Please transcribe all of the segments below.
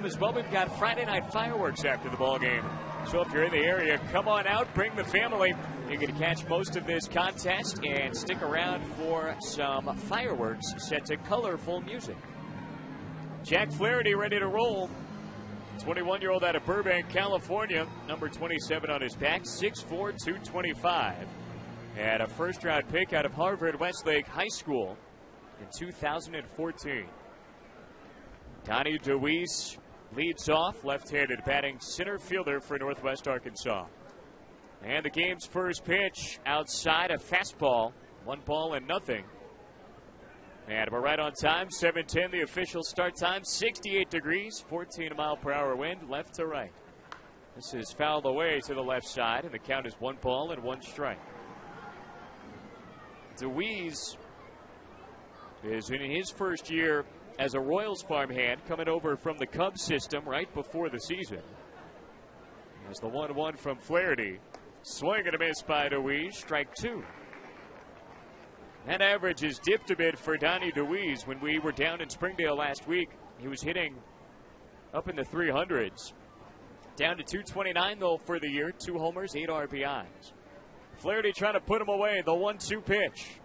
As well, we've got Friday night fireworks after the ball game. So if you're in the area, come on out, bring the family. You can catch most of this contest and stick around for some fireworks set to colorful music. Jack Flaherty ready to roll. 21-year-old out of Burbank, California. Number 27 on his back, 6'4", 225. And a first-round pick out of Harvard-Westlake High School in 2014. Donnie DeWeese leads off, left-handed batting center fielder for Northwest Arkansas. And the game's first pitch outside, a fastball, 1-0. And we're right on time, 7:10 the official start time, 68 degrees, 14-mile-per-hour wind, left to right. This is fouled away to the left side, and the count is 1-1. DeWeese is in his first year as a Royals farmhand, coming over from the Cubs system right before the season. As the 1-1 from Flaherty. Swing and a miss by DeWeese, strike two. That average has dipped a bit for Donnie DeWeese. When we were down in Springdale last week, he was hitting up in the 300s. Down to 229, though, for the year. 2 homers, 8 RBIs. Flaherty trying to put him away. The 1-2 pitch.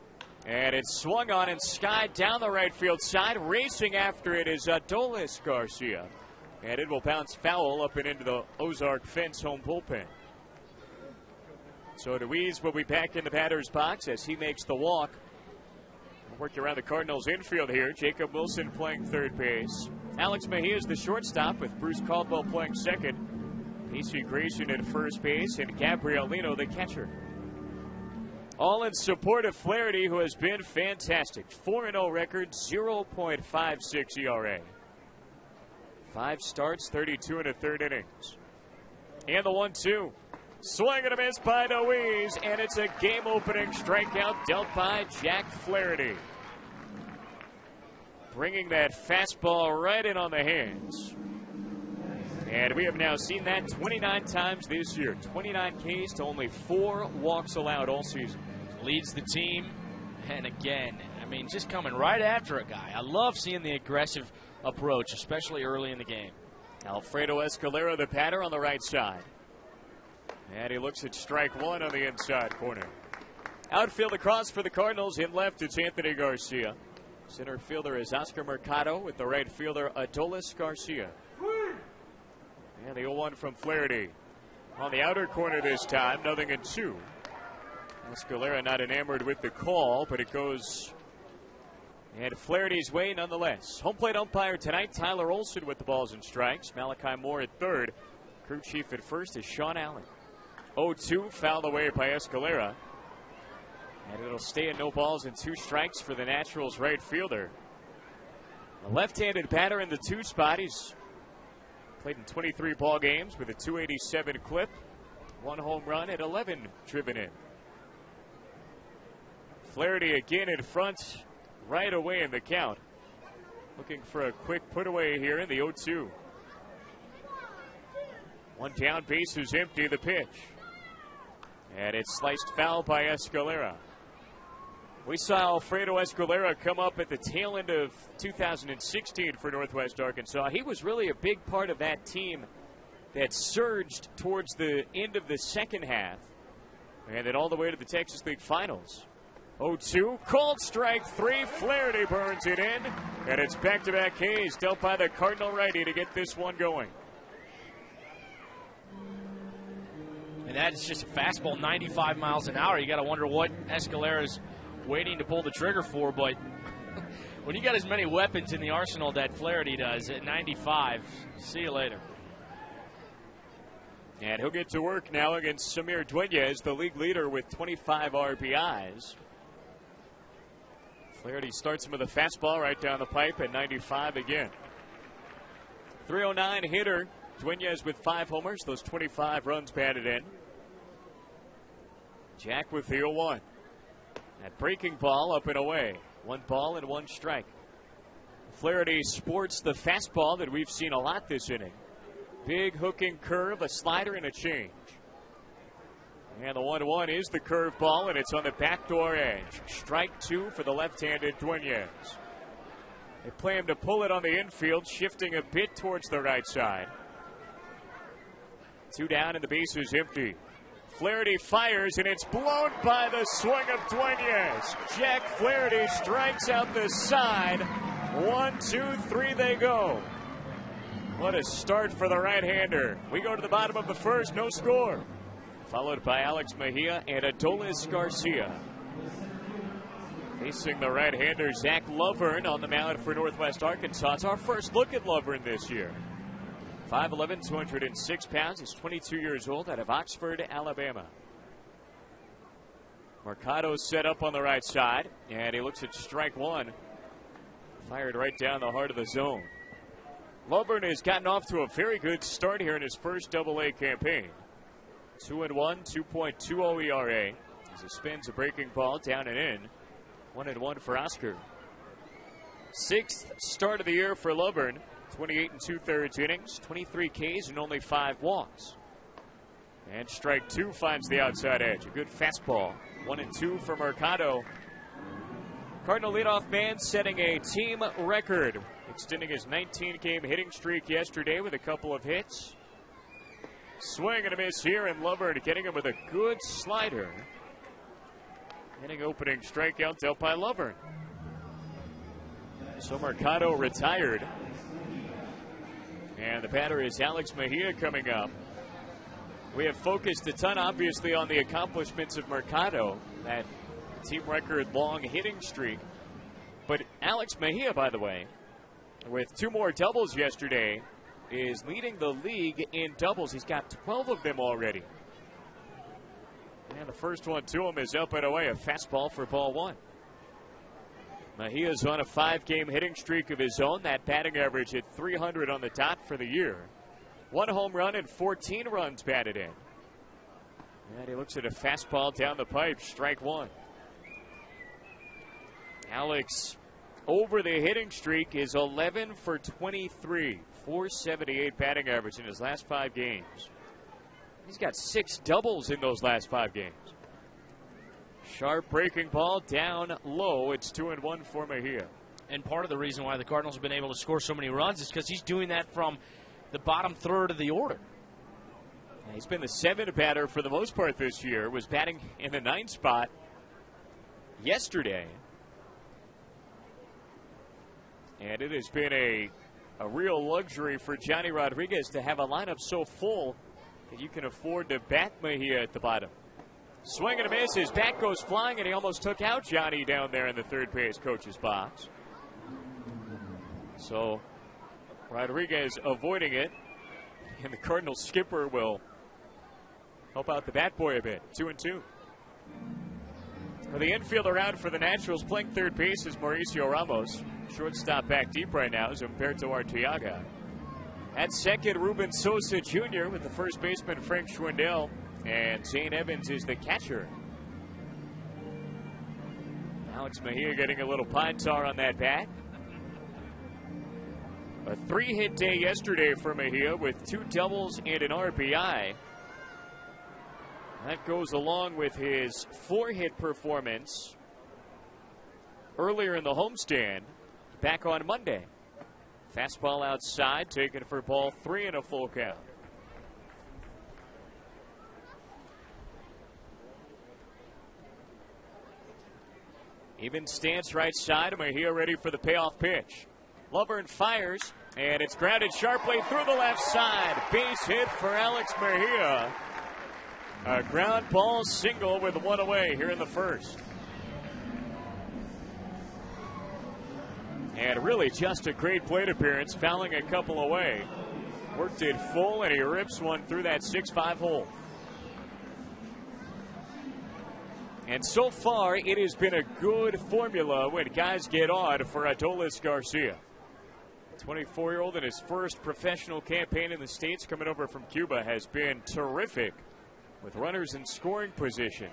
And it's swung on and skied down the right field side. Racing after it is Adolis Garcia. And it will bounce foul up and into the Ozark fence home bullpen. So DeWeese will be back in the batter's box as he makes the walk. Working around the Cardinals infield here. Jacob Wilson playing third base. Alex Mejia is the shortstop with Bruce Caldwell playing second. P.C. Grayson at first base and Gabriel Lino the catcher. All in support of Flaherty, who has been fantastic. 4-0 record, 0.56 ERA. 5 starts, 32 1/3 innings. And the 1-2. Swing and a miss by DeWeese, and it's a game-opening strikeout dealt by Jack Flaherty. Bringing that fastball right in on the hands. And we have now seen that 29 times this year. 29 Ks to only 4 walks allowed all season. Leads the team, and again, I mean, just coming right after a guy. I love seeing the aggressive approach, especially early in the game. Alfredo Escalera, the batter, on the right side. And he looks at strike one on the inside corner. Outfield across for the Cardinals. In left, it's Anthony Garcia. Center fielder is Oscar Mercado with the right fielder, Adolis Garcia. And the 0-1 from Flaherty. On the outer corner this time, 0-2. Escalera not enamored with the call, but it goes and Flaherty's way nonetheless. Home plate umpire tonight, Tyler Olson with the balls and strikes. Malachi Moore at third. Crew chief at first is Sean Allen. 0-2, fouled away by Escalera. And it'll stay at no balls and 2 strikes for the Naturals right fielder. A left-handed batter in the 2 spot. He's played in 23 ball games with a .287 clip. 1 home run and 11 driven in. Flaherty again in front right away in the count. Looking for a quick put away here in the 0-2. 1 down, base is empty, the pitch. And it's sliced foul by Escalera. We saw Alfredo Escalera come up at the tail end of 2016 for Northwest Arkansas. He was really a big part of that team that surged towards the end of the second half. And then all the way to the Texas League Finals. 0-2, called strike 3. Flaherty burns it in. And it's back-to-back Ks dealt by the Cardinal righty to get this one going. And that's just a fastball, 95 miles an hour. You got to wonder what Escalera's waiting to pull the trigger for. But when you got as many weapons in the arsenal that Flaherty does at 95, see you later. And he'll get to work now against Samir Dueñas, the league leader with 25 RBIs. Flaherty starts him with a fastball right down the pipe at 95 again. 309 hitter. Dueñas with 5 homers, those 25 runs batted in. Jack with the 0-1. That breaking ball up and away. 1 ball and 1 strike. Flaherty sports the fastball that we've seen a lot this inning. Big hooking curve, a slider, and a change. And the 1-1 is the curveball, and it's on the backdoor edge. Strike 2 for the left-handed Dueñas. They play him to pull it on the infield, shifting a bit towards the right side. 2 down and the base is empty. Flaherty fires, and it's blown by the swing of Dueñas. Jack Flaherty strikes out the side. 1, 2, 3 they go. What a start for the right-hander. We go to the bottom of the first, no score. Followed by Alex Mejia and Adolis Garcia. Facing the right-hander, Zach Lovern on the mound for Northwest Arkansas. It's our first look at Lovern this year. 5'11", 206 pounds. He's 22 years old, out of Oxford, Alabama. Mercado set up on the right side, and he looks at strike one. Fired right down the heart of the zone. Lovern has gotten off to a very good start here in his first Double-A campaign. 2-1, 2.20 ERA. As he spins a breaking ball down and in. 1-1 for Oscar. 6th start of the year for Lovern. 28 2/3 innings, 23 Ks, and only 5 walks. And strike 2 finds the outside edge. A good fastball. 1-2 for Mercado. Cardinal leadoff man setting a team record, extending his 19-game hitting streak yesterday with a couple of hits. Swing and a miss here, and Lovern getting him with a good slider. Hitting opening strikeout dealt by Lovern. So Mercado retired. And the batter is Alex Mejia coming up. We have focused a ton, obviously, on the accomplishments of Mercado, that team record long hitting streak. But Alex Mejia, by the way, with 2 more doubles yesterday, is leading the league in doubles. He's got 12 of them already. And the first one to him is up and away, a fastball for ball 1. Mejia's on a 5-game hitting streak of his own. That batting average at 300 on the dot for the year. 1 home run and 14 runs batted in. And he looks at a fastball down the pipe, strike 1. Alex, over the hitting streak, is 11 for 23. 478 batting average in his last 5 games. He's got 6 doubles in those last 5 games. Sharp breaking ball down low. It's 2-1 for Mejia. And part of the reason why the Cardinals have been able to score so many runs is because he's doing that from the bottom third of the order. He's been the 7th batter for the most part this year. Was batting in the 9th spot yesterday. And it has been a real luxury for Johnny Rodriguez to have a lineup so full that you can afford to bat Mejia at the bottom. Swing and a miss. His bat goes flying, and he almost took out Johnny down there in the third base coach's box. So Rodriguez avoiding it, and the Cardinals skipper will help out the bat boy a bit. 2-2. For the infield around for the Nationals, playing third base is Mauricio Ramos. Shortstop back deep right now is Humberto Arteaga. At second, Ruben Sosa Jr. with the first baseman Frank Schwindel. And Zane Evans is the catcher. Alex Mejia getting a little pine tar on that bat. A 3-hit day yesterday for Mejia with 2 doubles and an RBI. That goes along with his 4-hit performance earlier in the homestand back on Monday. Fastball outside, taken for ball 3 and a full count. Even stance right side. Mejia ready for the payoff pitch. Lovern fires, and it's grounded sharply through the left side. Base hit for Alex Mejia. A ground ball single with 1 away here in the first. And really just a great plate appearance, fouling a couple away. Worked it full, and he rips one through that 6-5 hole. And so far, it has been a good formula when guys get on for Adolis Garcia. 24-year-old in his first professional campaign in the States, coming over from Cuba, has been terrific with runners in scoring position.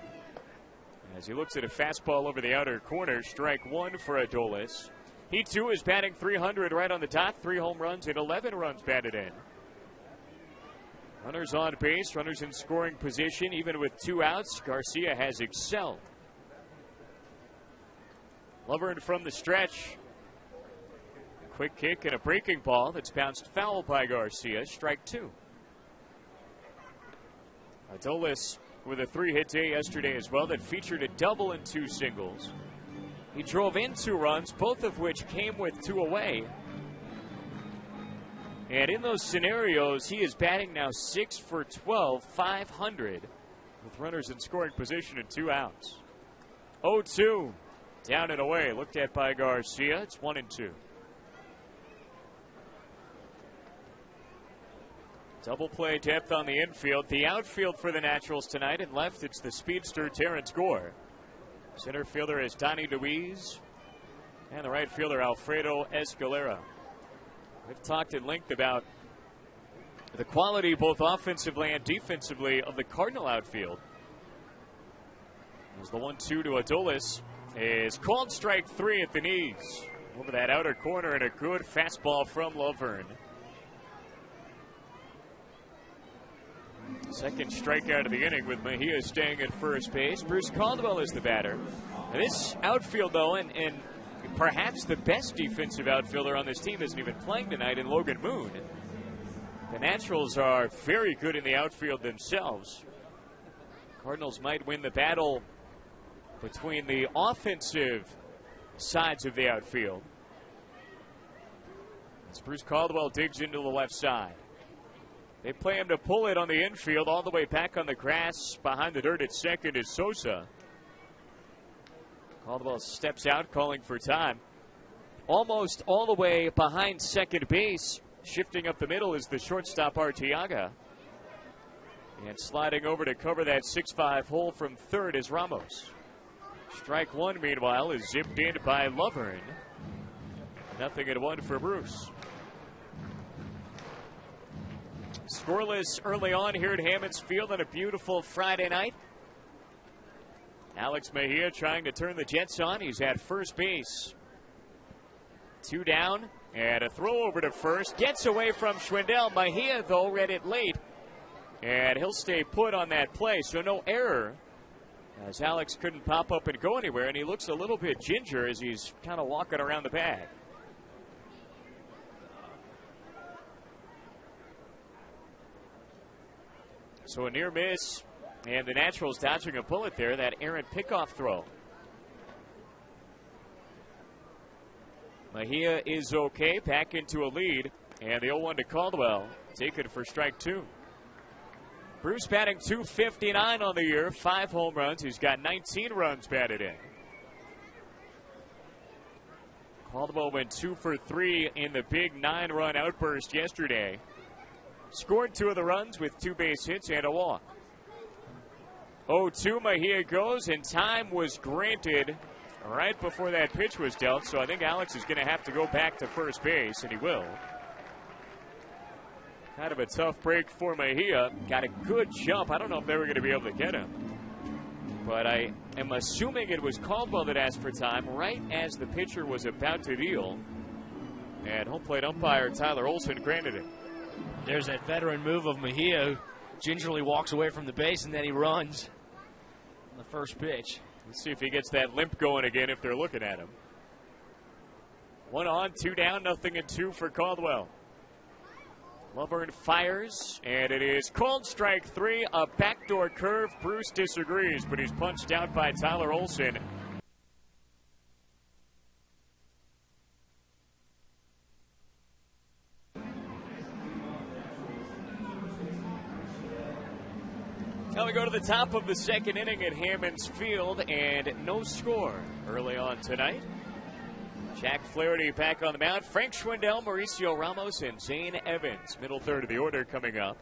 As he looks at a fastball over the outer corner, strike 1 for Adolis. He, too, is batting 300 right on the dot. 3 home runs and 11 runs batted in. Runners on base, runners in scoring position. Even with 2 outs, Garcia has excelled. Lovern from the stretch. quick kick and a breaking ball that's bounced foul by Garcia. Strike 2. Adolis with a 3-hit day yesterday as well that featured a double and 2 singles. He drove in 2 runs, both of which came with 2 away. And in those scenarios, he is batting now 6 for 12, 500, with runners in scoring position and 2 outs. 0-2, down and away, looked at by Garcia. It's 1-2. Double play depth on the infield. The outfield for the Naturals tonight. And left, it's the speedster Terrence Gore. Center fielder is Donnie DeWeese. And the right fielder, Alfredo Escalera. We've talked at length about the quality, both offensively and defensively, of the Cardinal outfield. As the 1-2 to Adolis is called strike 3 at the knees. Over that outer corner, and a good fastball from Laverne. Second strikeout of the inning with Mejia staying at first base. Bruce Caldwell is the batter. And this outfield, though, and perhaps the best defensive outfielder on this team isn't even playing tonight in Logan Moon. The Naturals are very good in the outfield themselves. Cardinals might win the battle between the offensive sides of the outfield. As Bruce Caldwell digs into the left side. They play him to pull it on the infield. All the way back on the grass behind the dirt at second is Sosa. Caldwell steps out, calling for time. Almost all the way behind second base. Shifting up the middle is the shortstop Arteaga. And sliding over to cover that 6-5 hole from third is Ramos. Strike 1, meanwhile, is zipped in by Laverne. 0-1 for Bruce. Scoreless early on here at Hammons Field on a beautiful Friday night. Alex Mejia trying to turn the Jets on. He's at first base. 2 down and a throw over to first. Gets away from Schwindel. Mejia, though, read it late. And he'll stay put on that play, so no error. As Alex couldn't pop up and go anywhere, and he looks a little bit ginger as he's kind of walking around the bag. So a near miss, and the Naturals dodging a bullet there, that errant pickoff throw. Mejia is okay, back into a lead, and the 0-1 to Caldwell, taken for strike 2. Bruce batting .259 on the year, 5 home runs. He's got 19 runs batted in. Caldwell went 2 for 3 in the big 9-run outburst yesterday. Scored 2 of the runs with 2 base hits and a walk. 0-2, Mejia goes, and time was granted right before that pitch was dealt. So I think Alex is going to have to go back to first base, and he will. Kind of a tough break for Mejia. Got a good jump. I don't know if they were going to be able to get him. But I am assuming it was Caldwell that asked for time right as the pitcher was about to deal. And home plate umpire Tyler Olson granted it. There's that veteran move of Mejia, who gingerly walks away from the base, and then he runs on the first pitch. Let's see if he gets that limp going again if they're looking at him. 1 on, 2 down, 0-2 for Caldwell. Laverne fires, and it is called strike 3, a backdoor curve. Bruce disagrees, but he's punched out by Tyler Olson. Now we go to the top of the second inning at Hammons Field, and no score early on tonight. Jack Flaherty back on the mound. Frank Schwindel, Mauricio Ramos, and Zane Evans. Middle third of the order coming up.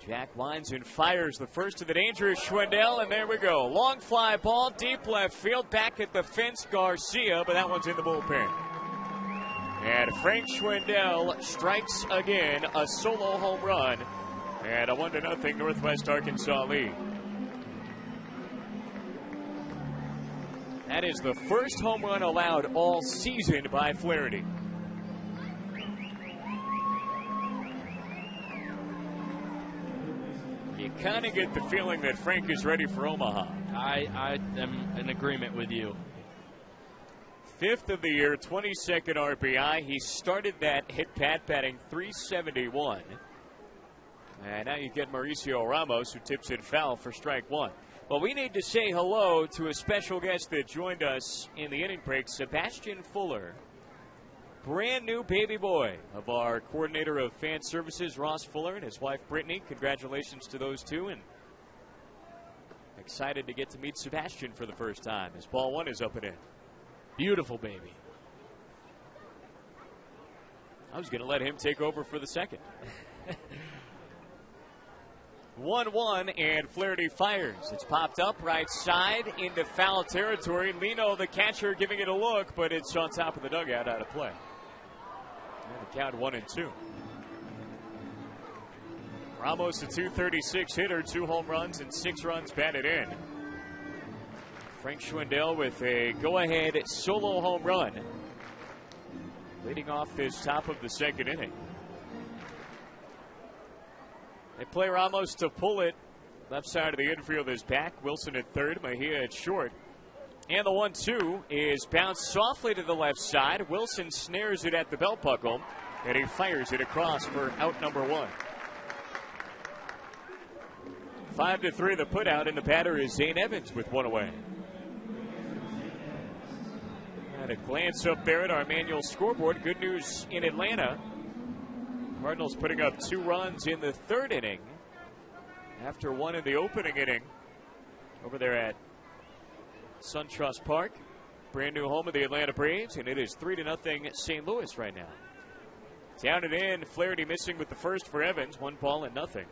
Jack winds and fires the first of the dangerous Schwindel, and there we go. Long fly ball, deep left field, back at the fence, Garcia, but that one's in the bullpen. And Frank Schwindel strikes again, a solo home run, and a 1-0 Northwest Arkansas lead. That is the first home run allowed all season by Flaherty. You kind of get the feeling that Frank is ready for Omaha. I am in agreement with you. 5th of the year, 22nd RBI. He started that hit pat batting .371. And now you get Mauricio Ramos, who tips it foul for strike one. Well, we need to say hello to a special guest that joined us in the inning break, Sebastian Fuller. Brand new baby boy of our coordinator of fan services, Ross Fuller, and his wife, Brittany. Congratulations to those two, and excited to get to meet Sebastian for the first time as ball one is up and in. Beautiful baby. I was going to let him take over for the second. 1-1, and Flaherty fires. It's popped up right side into foul territory. Lino, the catcher, giving it a look, but it's on top of the dugout, out of play. And the count 1-2. Ramos, a .236 hitter, 2 home runs and 6 runs batted in. Frank Schwindel with a go-ahead solo home run, leading off this top of the second inning. They play Ramos to pull it. Left side of the infield is back. Wilson at third, Mejia at short. And the 1-2 is bounced softly to the left side. Wilson snares it at the belt buckle, and he fires it across for out number one. 5-3 the put out, and the batter is Zane Evans with one away. And a glance up there at our manual scoreboard. Good news in Atlanta. Cardinals putting up 2 runs in the third inning after 1 in the opening inning over there at SunTrust Park. Brand new home of the Atlanta Braves, and it is 3-0 St. Louis right now. Down and in, Flaherty missing with the first for Evans, 1-0.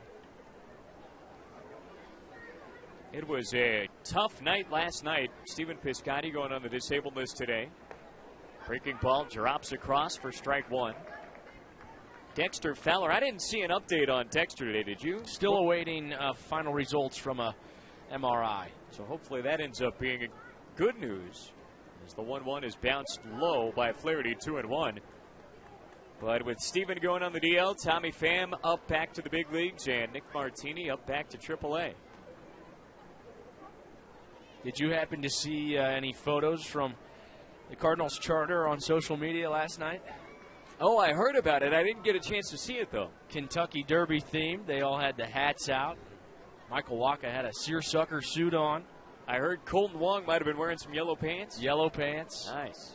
It was a tough night last night. Stephen Piscotty going on the disabled list today. Breaking ball drops across for strike one. Dexter Fowler, I didn't see an update on Dexter today, did you? Still awaiting final results from a MRI. So hopefully that ends up being good news, as the 1-1 is bounced low by Flaherty, 2-1. But with Steven going on the DL, Tommy Pham up back to the big leagues, and Nick Martini up back to AAA. Did you happen to see any photos from the Cardinals charter on social media last night? Oh, I heard about it. I didn't get a chance to see it, though. Kentucky Derby themed. They all had the hats out. Michael Wacha had a seersucker suit on. I heard Colton Wong might have been wearing some yellow pants. Yellow pants. Nice.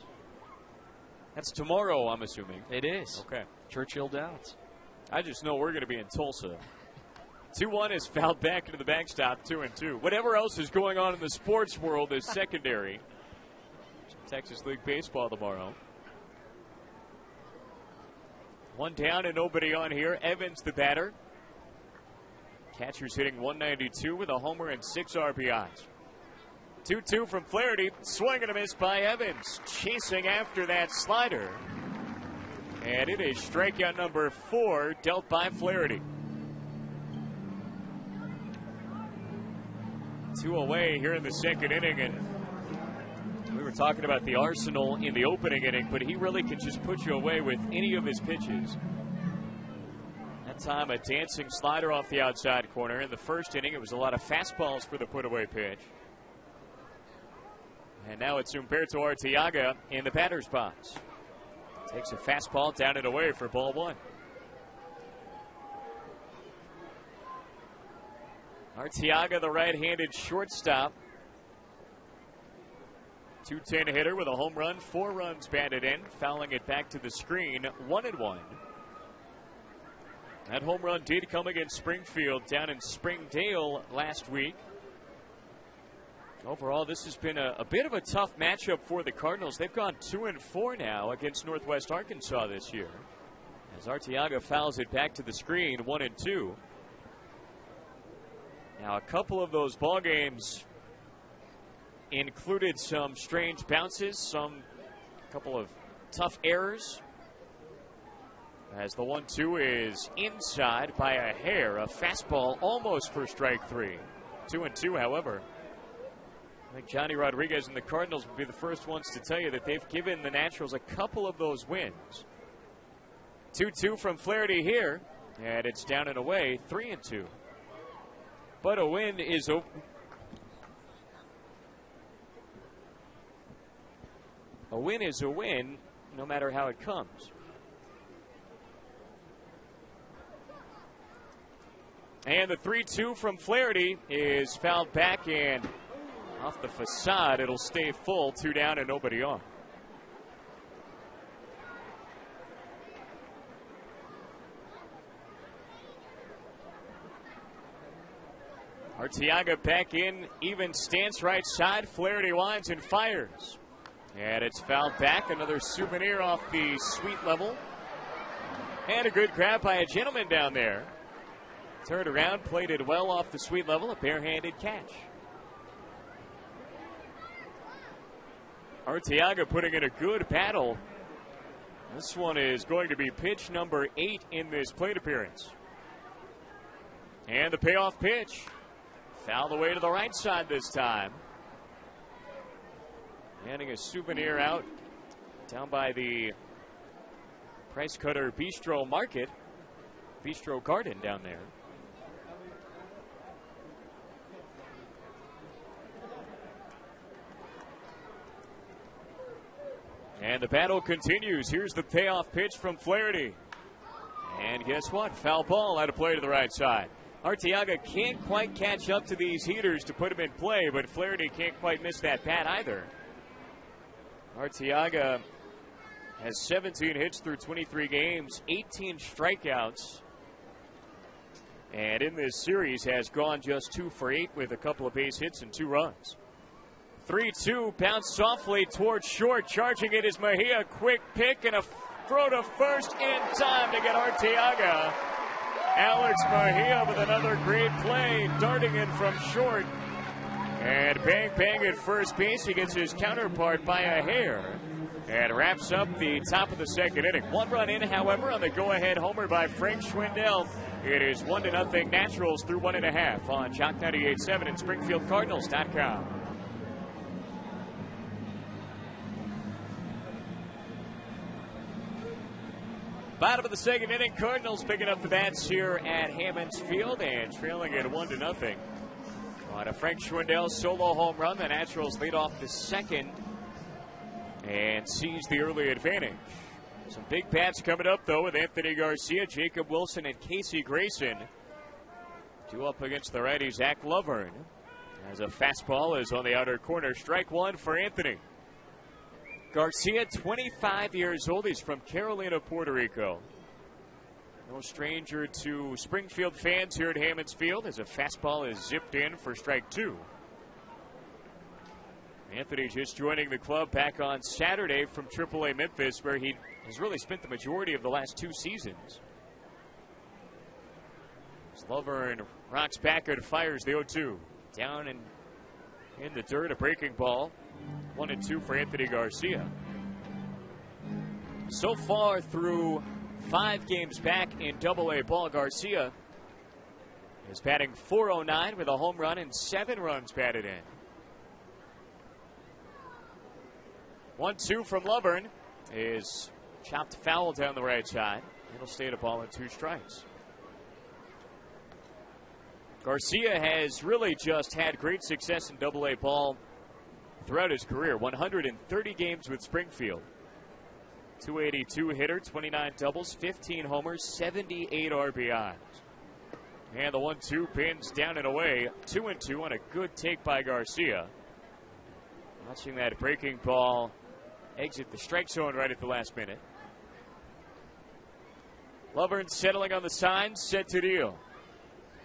That's tomorrow, I'm assuming. It is. Okay. Churchill Downs. I just know we're going to be in Tulsa. 2-1 is fouled back into the backstop, 2-2. Whatever else is going on in the sports world is secondary. Texas League Baseball tomorrow. 1 down and nobody on here. Evans the batter. Catcher's hitting .192 with a homer and 6 RBIs. 2-2 from Flaherty. Swing and a miss by Evans. Chasing after that slider. And it is strikeout number 4 dealt by Flaherty. 2 away here in the second inning, and we were talking about the arsenal in the opening inning, but he really can just put you away with any of his pitches. That time a dancing slider off the outside corner. In the first inning, it was a lot of fastballs for the put-away pitch. And now it's Humberto Arteaga in the batter's box. Takes a fastball down and away for ball one. Arteaga, the right-handed shortstop. 210 hitter with a home run, 4 runs batted in, fouling it back to the screen, 1-1. That home run did come against Springfield down in Springdale last week. Overall, this has been a bit of a tough matchup for the Cardinals. They've gone 2-4 now against Northwest Arkansas this year, as Arteaga fouls it back to the screen, 1-2. Now, a couple of those ball games included some strange bounces, a couple of tough errors, as the 1-2 is inside by a hair, a fastball almost for strike 3. 2-2, however. I think Johnny Rodriguez and the Cardinals will be the first ones to tell you that they've given the Naturals a couple of those wins. 2-2 from Flaherty here, and it's down and away, 3-2. But a win is open. a win is a win, no matter how it comes. And the 3-2 from Flaherty is fouled back and off the facade. It'll stay full, 2 down and nobody on. Arteaga back in, even stance right side. Flaherty winds and fires. And it's fouled back. Another souvenir off the sweet level. And a good grab by a gentleman down there. Turned around, played it well off the sweet level. A barehanded catch. Arteaga putting in a good battle. This one is going to be pitch number 8 in this plate appearance. And the payoff pitch. Fouled away to the right side this time. Handing a souvenir out down by the Price Cutter Bistro Market. Bistro Garden down there. And the battle continues. Here's the payoff pitch from Flaherty. And guess what? Foul ball out of play to the right side. Arteaga can't quite catch up to these heaters to put him in play, but Flaherty can't quite miss that bat either. Arteaga has 17 hits through 23 games, 18 strikeouts, and in this series has gone just 2 for 8 with a couple of base hits and 2 runs. 3-2, bounced softly towards short. Charging it is Mejia. Quick pick and a throw to first in time to get Arteaga. Alex Mejia with another great play, darting in from short. And bang, bang at first base. He gets his counterpart by a hair. And wraps up the top of the second inning. 1 run in, however, on the go-ahead homer by Frank Schwindel. It is 1-0 Naturals through 1.5 on Jock 98.7 and SpringfieldCardinals.com. Bottom of the second inning, Cardinals picking up the bats here at Hammons Field and trailing it 1-0. On a Frank Schwindel solo home run, the Naturals lead off the second and seize the early advantage. Some big bats coming up, though, with Anthony Garcia, Jacob Wilson, and Casey Grayson. 2 up against the righty Zach Lovern. As a fastball is on the outer corner. Strike 1 for Anthony. Garcia, 25 years old. He's from Carolina, Puerto Rico. No stranger to Springfield fans here at Hammons Field as a fastball is zipped in for strike 2. Anthony just joining the club back on Saturday from AAA Memphis, where he has really spent the majority of the last 2 seasons. Lovern rocks back and fires the 0-2. Down and in the dirt, a breaking ball. 1-2 for Anthony Garcia. So far through 5 games back in AA ball, Garcia is batting .409 with a home run and 7 runs batted in. 1-2 from Lovern is chopped foul down the right side. It'll stay at a ball and 2 strikes. Garcia has really just had great success in AA ball throughout his career. 130 games with Springfield. 282 hitter, 29 doubles, 15 homers, 78 RBIs. And the 1-2 pins down and away. 2-2 on a good take by Garcia. Watching that breaking ball exit the strike zone right at the last minute. Lovern settling on the sign, set to deal.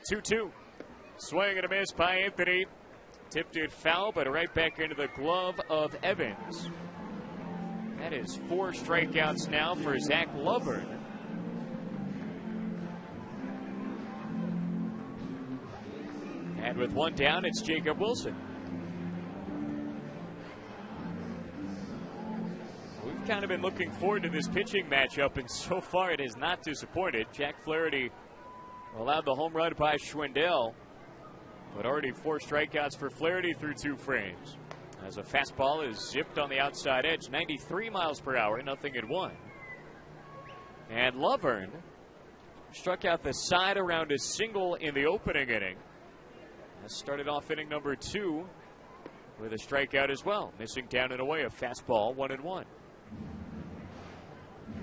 2-2. Swing and a miss by Anthony. Tipped it foul, but right back into the glove of Evans. That is 4 strikeouts now for Zach Lovern. And with 1 down, it's Jacob Wilson. We've kind of been looking forward to this pitching matchup, and so far it has not disappointed. Jack Flaherty allowed the home run by Schwindel, but already 4 strikeouts for Flaherty through 2 frames. As a fastball is zipped on the outside edge, 93 miles per hour, 0-1. And Lovern struck out the side around a single in the opening inning. That started off inning number 2 with a strikeout as well. Missing down and away, a fastball, 1-1.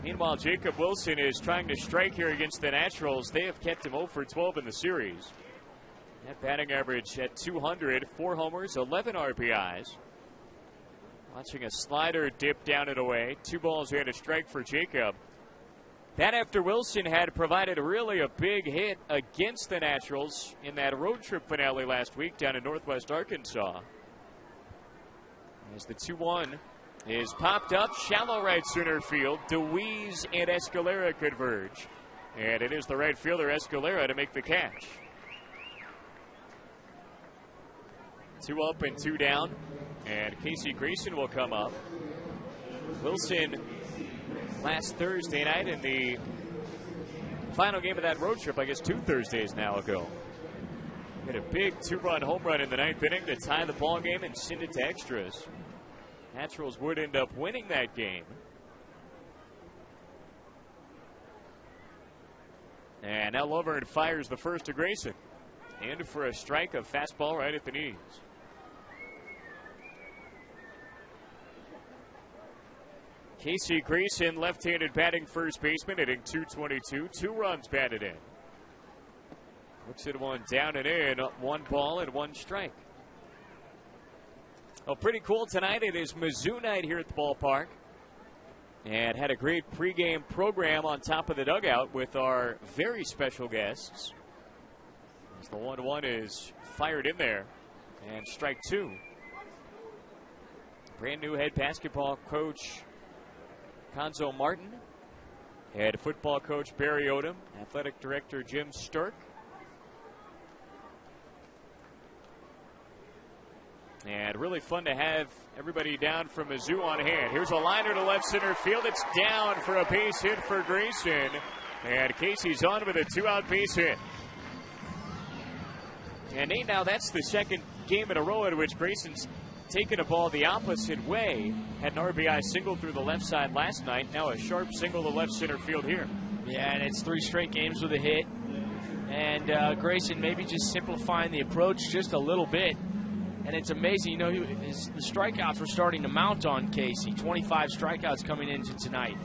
Meanwhile, Jacob Wilson is trying to strike here against the Nationals. They have kept him 0 for 12 in the series. That batting average at 200, 4 homers, 11 RBIs. Watching a slider dip down and away. 2 balls, we had a strike for Jacob. That after Wilson had provided really a big hit against the Nationals in that road trip finale last week down in Northwest Arkansas. As the 2-1 is popped up, shallow right center field. DeWeese and Escalera converge. And it is the right fielder, Escalera, to make the catch. 2 up and 2 down. And Casey Grayson will come up. Wilson last Thursday night in the final game of that road trip, I guess 2 Thursdays now ago. Hit a big 2-run home run in the 9th inning to tie the ball game and send it to extras. Naturals would end up winning that game. And now Lovern fires the first to Grayson. In for a strike, a fastball right at the knees. Casey Grayson, left-handed batting first baseman, hitting .222. 2 runs batted in. Looks at 1 down and in. 1 ball and 1 strike. Well, pretty cool tonight. It is Mizzou night here at the ballpark. And had a great pregame program on top of the dugout with our very special guests. As the 1-1 is fired in there. And strike 2. Brand new head basketball coach Conzo Martin. Head football coach Barry Odom. Athletic director Jim Sturk. And really fun to have everybody down from Mizzou on hand. Here's a liner to left center field. It's down for a base hit for Grayson. And Casey's on with a 2-out base hit. And Nate, now that's the second game in a row in which Grayson's taken a ball the opposite way. Had an RBI single through the left side last night. Now a sharp single to left center field here. Yeah, and it's 3 straight games with a hit. And Grayson maybe just simplifying the approach just a little bit. And it's amazing, you know, the strikeouts were starting to mount on Casey. 25 strikeouts coming into tonight.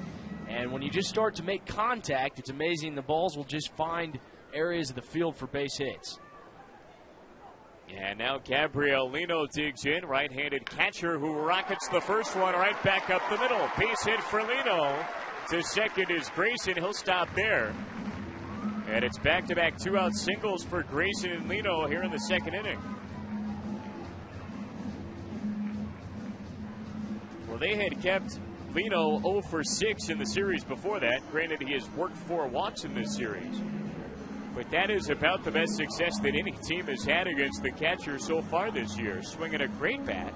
And when you just start to make contact, it's amazing the balls will just find areas of the field for base hits. And now Gabriel Lino digs in, right-handed catcher who rockets the first one right back up the middle. Base hit for Lino. To second is Grayson. He'll stop there. And it's back-to-back 2-out singles for Grayson and Lino here in the second inning. Well, they had kept Lino 0 for 6 in the series before that. Granted, he has worked 4 walks in this series. But that is about the best success that any team has had against the catcher so far this year. Swinging a great bat.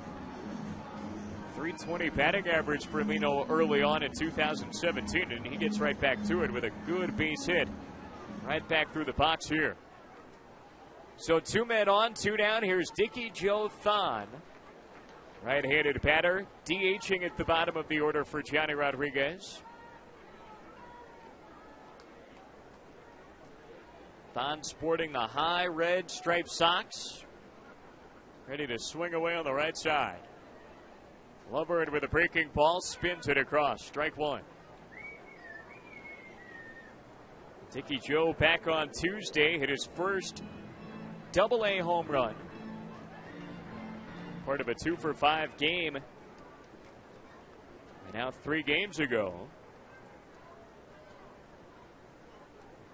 .320 batting average for Lino early on in 2017, and he gets right back to it with a good base hit. Right back through the box here. So 2 men on, 2 down. Here's Dickie Joe Thon. Right-handed batter, DHing at the bottom of the order for Johnny Rodriguez. Thon sporting the high red striped socks. Ready to swing away on the right side. Lovern with a breaking ball, spins it across. Strike 1. Dickie Joe back on Tuesday, hit his first Double-A home run. Part of a 2 for 5 game. And now 3 games ago.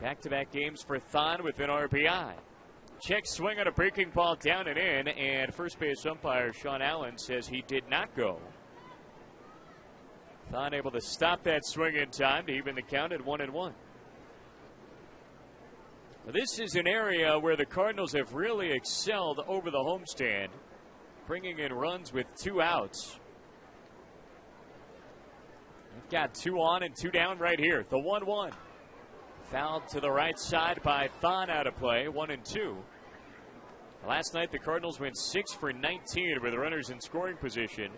Back-to-back games for Thon with an RBI. Check swing on a breaking ball down and in, and first base umpire Sean Allen says he did not go. Thon able to stop that swing in time to even the count at 1-1. Well, this is an area where the Cardinals have really excelled over the homestand, bringing in runs with 2 outs. They've got 2 on and 2 down right here. The 1-1. Fouled to the right side by Thon, out of play, 1-2. Last night, the Cardinals went 6 for 19 with runners in scoring position.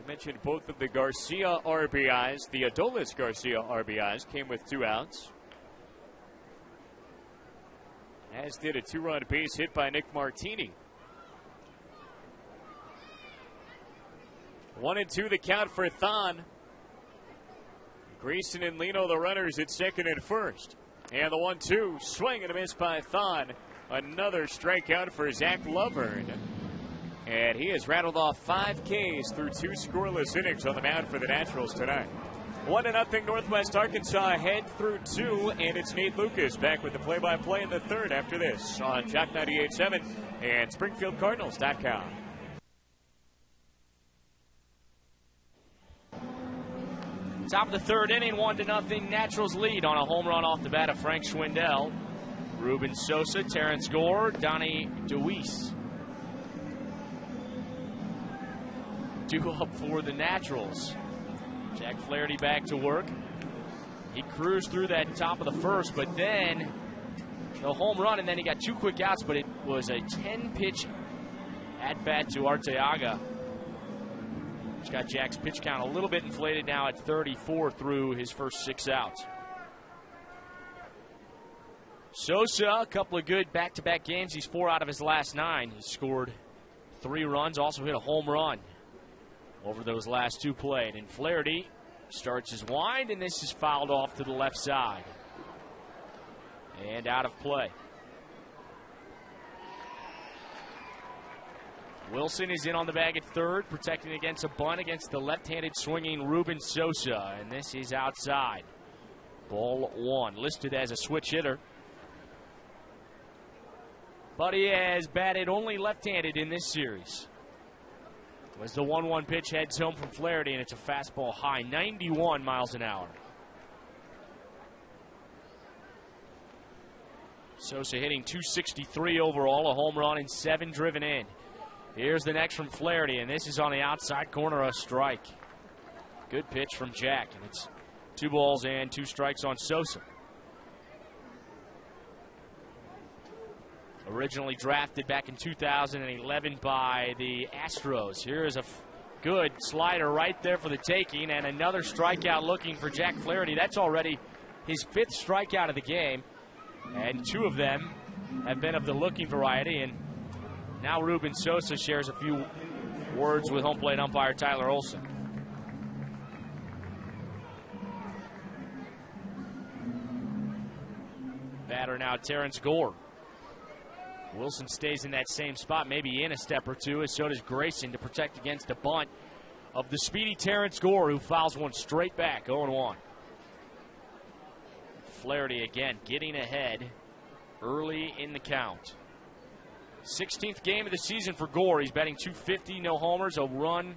I mentioned both of the Garcia RBIs. The Adolis Garcia RBIs came with 2 outs. As did a 2-run base hit by Nick Martini. 1-2 the count for Thon. Grayson and Lino the runners at second and first. And the 1-2, swing and a miss by Thon. Another strikeout for Zach Lovern. And he has rattled off 5 Ks through 2 scoreless innings on the mound for the Naturals tonight. 1-0 Northwest Arkansas ahead through 2, and it's Nate Lucas back with the play-by-play in the third after this on Jock 98.7 and SpringfieldCardinals.com. Top of the third inning, 1-0 Naturals lead on a home run off the bat of Frank Schwindel. Ruben Sosa, Terrence Gore, Donnie DeWeese. 2 up for the Naturals. Jack Flaherty back to work. He cruised through that top of the first, but then the home run, and then he got 2 quick outs, but it was a 10-pitch at-bat to Arteaga, which got Jack's pitch count a little bit inflated now at 34 through his first 6 outs. Sosa, a couple of good back-to-back games. He's 4 out of his last 9. He scored 3 runs, also hit a home run over those last 2 played. And Flaherty starts his wind, and this is fouled off to the left side. And out of play. Wilson is in on the bag at third, protecting against a bunt against the left-handed swinging Ruben Sosa. And this is outside. Ball 1, listed as a switch hitter. But he has batted only left-handed in this series. As the 1-1 pitch heads home from Flaherty, and it's a fastball high, 91 miles an hour. Sosa hitting .263 overall, a home run and 7 driven in. Here's the next from Flaherty, and this is on the outside corner, a strike. Good pitch from Jack, and it's 2 balls and 2 strikes on Sosa. Originally drafted back in 2011 by the Astros. Here is a good slider right there for the taking, and another strikeout looking for Jack Flaherty. That's already his 5th strikeout of the game, and 2 of them have been of the looking variety. And now Ruben Sosa shares a few words with home plate umpire Tyler Olson. Batter now Terrence Gore. Wilson stays in that same spot, maybe in a step or 2, as so does Grayson to protect against a bunt of the speedy Terrence Gore, who fouls one straight back, 0-1. Flaherty again getting ahead early in the count. 16th game of the season for Gore. He's batting .250, no homers, a run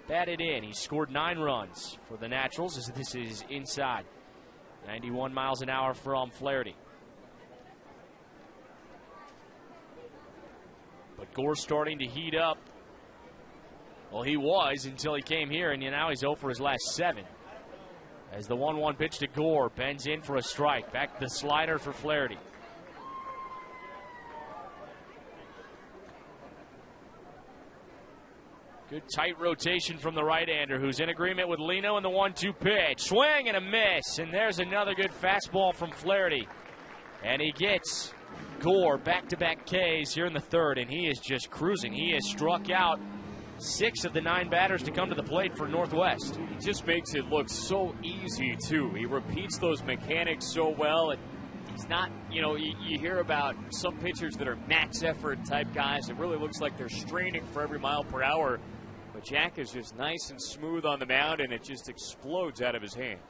batted in. He's scored 9 runs for the Naturals, as this is inside. 91 miles an hour from Flaherty. But Gore's starting to heat up. Well, he was until he came here, and now he's 0 for his last 7. As the 1-1 pitch to Gore bends in for a strike. Back to the slider for Flaherty. Good tight rotation from the right-hander, who's in agreement with Lino in the 1-2 pitch. Swing and a miss, and there's another good fastball from Flaherty. And he gets Gore back-to-back Ks here in the third, and he is just cruising. He has struck out 6 of the 9 batters to come to the plate for Northwest. He just makes it look so easy, too. He repeats those mechanics so well. And he's not, you hear about some pitchers that are max effort type guys. It really looks like they're straining for every mile per hour. But Jack is just nice and smooth on the mound, and it just explodes out of his hand.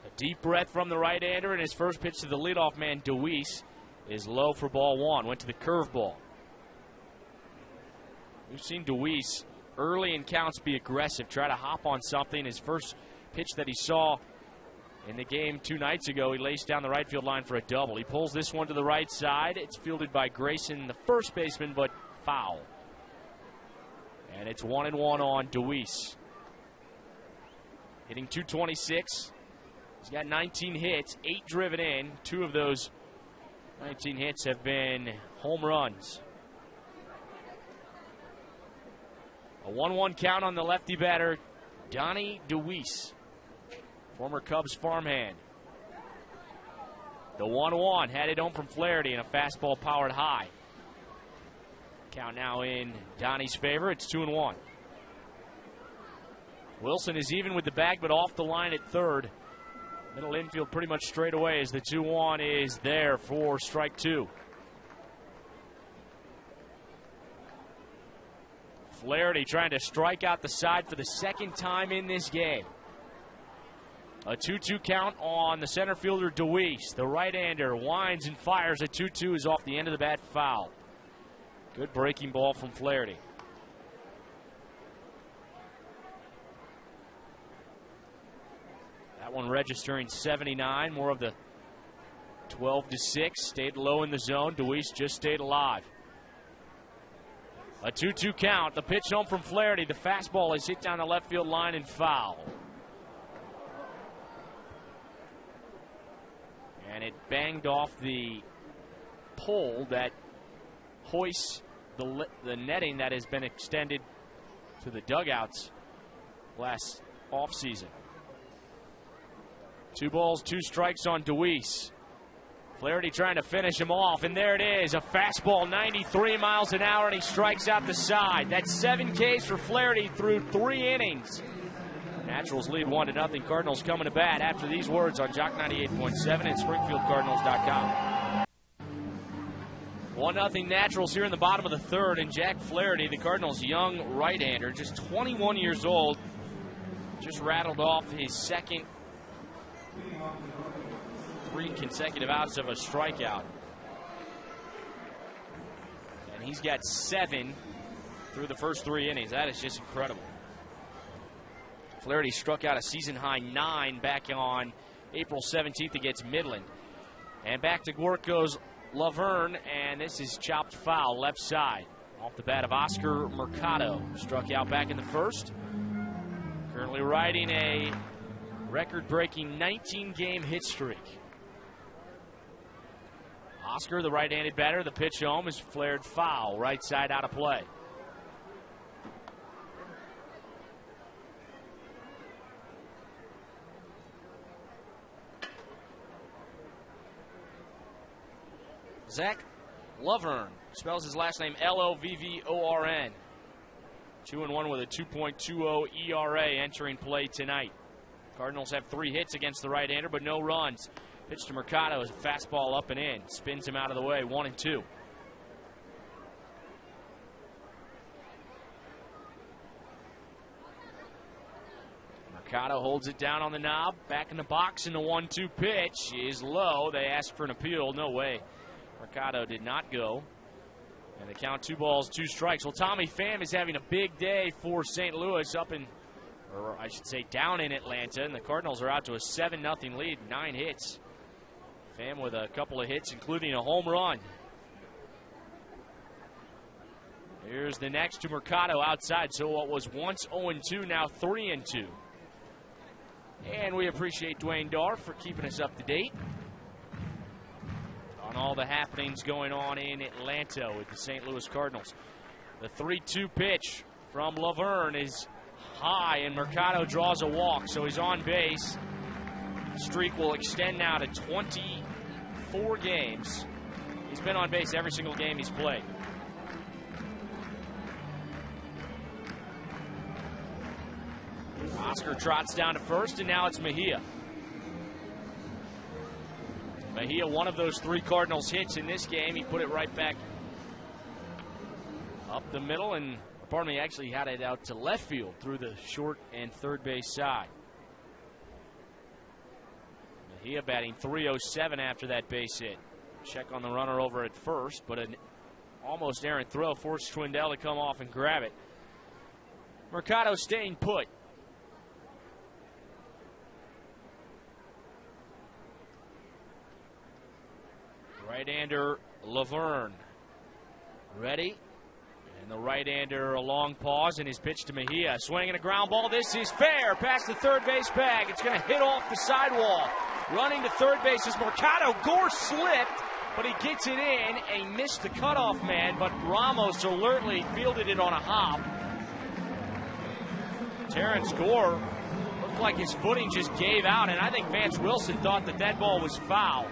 A deep breath from the right-hander, and his first pitch to the leadoff man, DeWeese, is low for ball 1. Went to the curveball. We've seen DeWeese early in counts be aggressive, try to hop on something. His first pitch that he saw in the game 2 nights ago, he laced down the right field line for a double. He pulls this one to the right side. It's fielded by Grayson, the first baseman, but foul. And it's 1-1 on DeWeese. Hitting .226. He's got 19 hits, 8 driven in. 2 of those 19 hits have been home runs. A 1-1 count on the lefty batter, Donnie DeWeese, former Cubs farmhand. The 1-1 headed home from Flaherty, and a fastball powered high. Count now in Donnie's favor. It's 2-1. Wilson is even with the bag, but off the line at third. Middle infield pretty much straight away as the 2-1 is there for strike two. Flaherty trying to strike out the side for the second time in this game. A 2-2 count on the center fielder, DeWeese. The right-hander winds and fires. A 2-2 is off the end of the bat, foul. Good breaking ball from Flaherty. That one registering 79, more of the 12-6. Stayed low in the zone. DeWeese just stayed alive. A 2-2 count. The pitch home from Flaherty. The fastball is hit down the left field line and foul. And it banged off the pole that hoists the netting that has been extended to the dugouts last offseason. 2 balls, 2 strikes on DeWeese. Flaherty trying to finish him off, and there it is. A fastball, 93 miles an hour, and he strikes out the side. That's 7 Ks for Flaherty through 3 innings. Naturals lead 1-0. Cardinals coming to bat after these words on Jock 98.7 and SpringfieldCardinals.com. 1-0 Naturals here in the bottom of the third, and Jack Flaherty, the Cardinals' young right-hander, just 21 years old, just rattled off his second 3 consecutive outs of a strikeout. And he's got 7 through the first 3 innings. That is just incredible. Flaherty struck out a season-high 9 back on April 17th against Midland. And back to work goes Laverne, and this is chopped foul left side. Off the bat of Oscar Mercado. Struck out back in the first. Currently riding a record-breaking 19-game hit streak. Oscar, the right-handed batter, the pitch home is flared foul, right side out of play. Zach Laverne spells his last name Lovvorn. 2-1 with a 2.20 ERA entering play tonight. Cardinals have 3 hits against the right-hander, but no runs. Pitch to Mercado is a fastball up and in. Spins him out of the way, 1-2. Mercado holds it down on the knob. Back in the box, and the 1-2 pitch is low. They ask for an appeal. No way. Mercado did not go. And they count 2 balls, 2 strikes. Well, Tommy Pham is having a big day for St. Louis up in, or I should say down in Atlanta, and the Cardinals are out to a 7-0 lead, 9 hits. Pham with a couple of hits, including a home run. Here's the next to Mercado outside, so what was once 0-2, now 3-2. And we appreciate Dwayne Darr for keeping us up to date on all the happenings going on in Atlanta with the St. Louis Cardinals. The 3-2 pitch from Laverne is high, and Mercado draws a walk, so he's on base. Streak will extend now to 24 games. He's been on base every single game he's played. Oscar trots down to first, and now it's Mejia. Mejia, one of those 3 Cardinals hits in this game. He put it right back up the middle, and pardon me, actually had it out to left field through the short and third base side. Mejia batting .307 after that base hit. Check on the runner over at first, but an almost errant throw forced Schwindel to come off and grab it. Mercado staying put. Right-hander Laverne ready, and the right-hander a long pause in his pitch to Mejia. Swinging a ground ball. This is fair past the third base bag. It's going to hit off the sidewall. Running to third base is Mercado. Gore slipped, but he gets it in and missed the cutoff man, but Ramos alertly fielded it on a hop. Terrence Gore looked like his footing just gave out, and I think Vance Wilson thought that that ball was foul.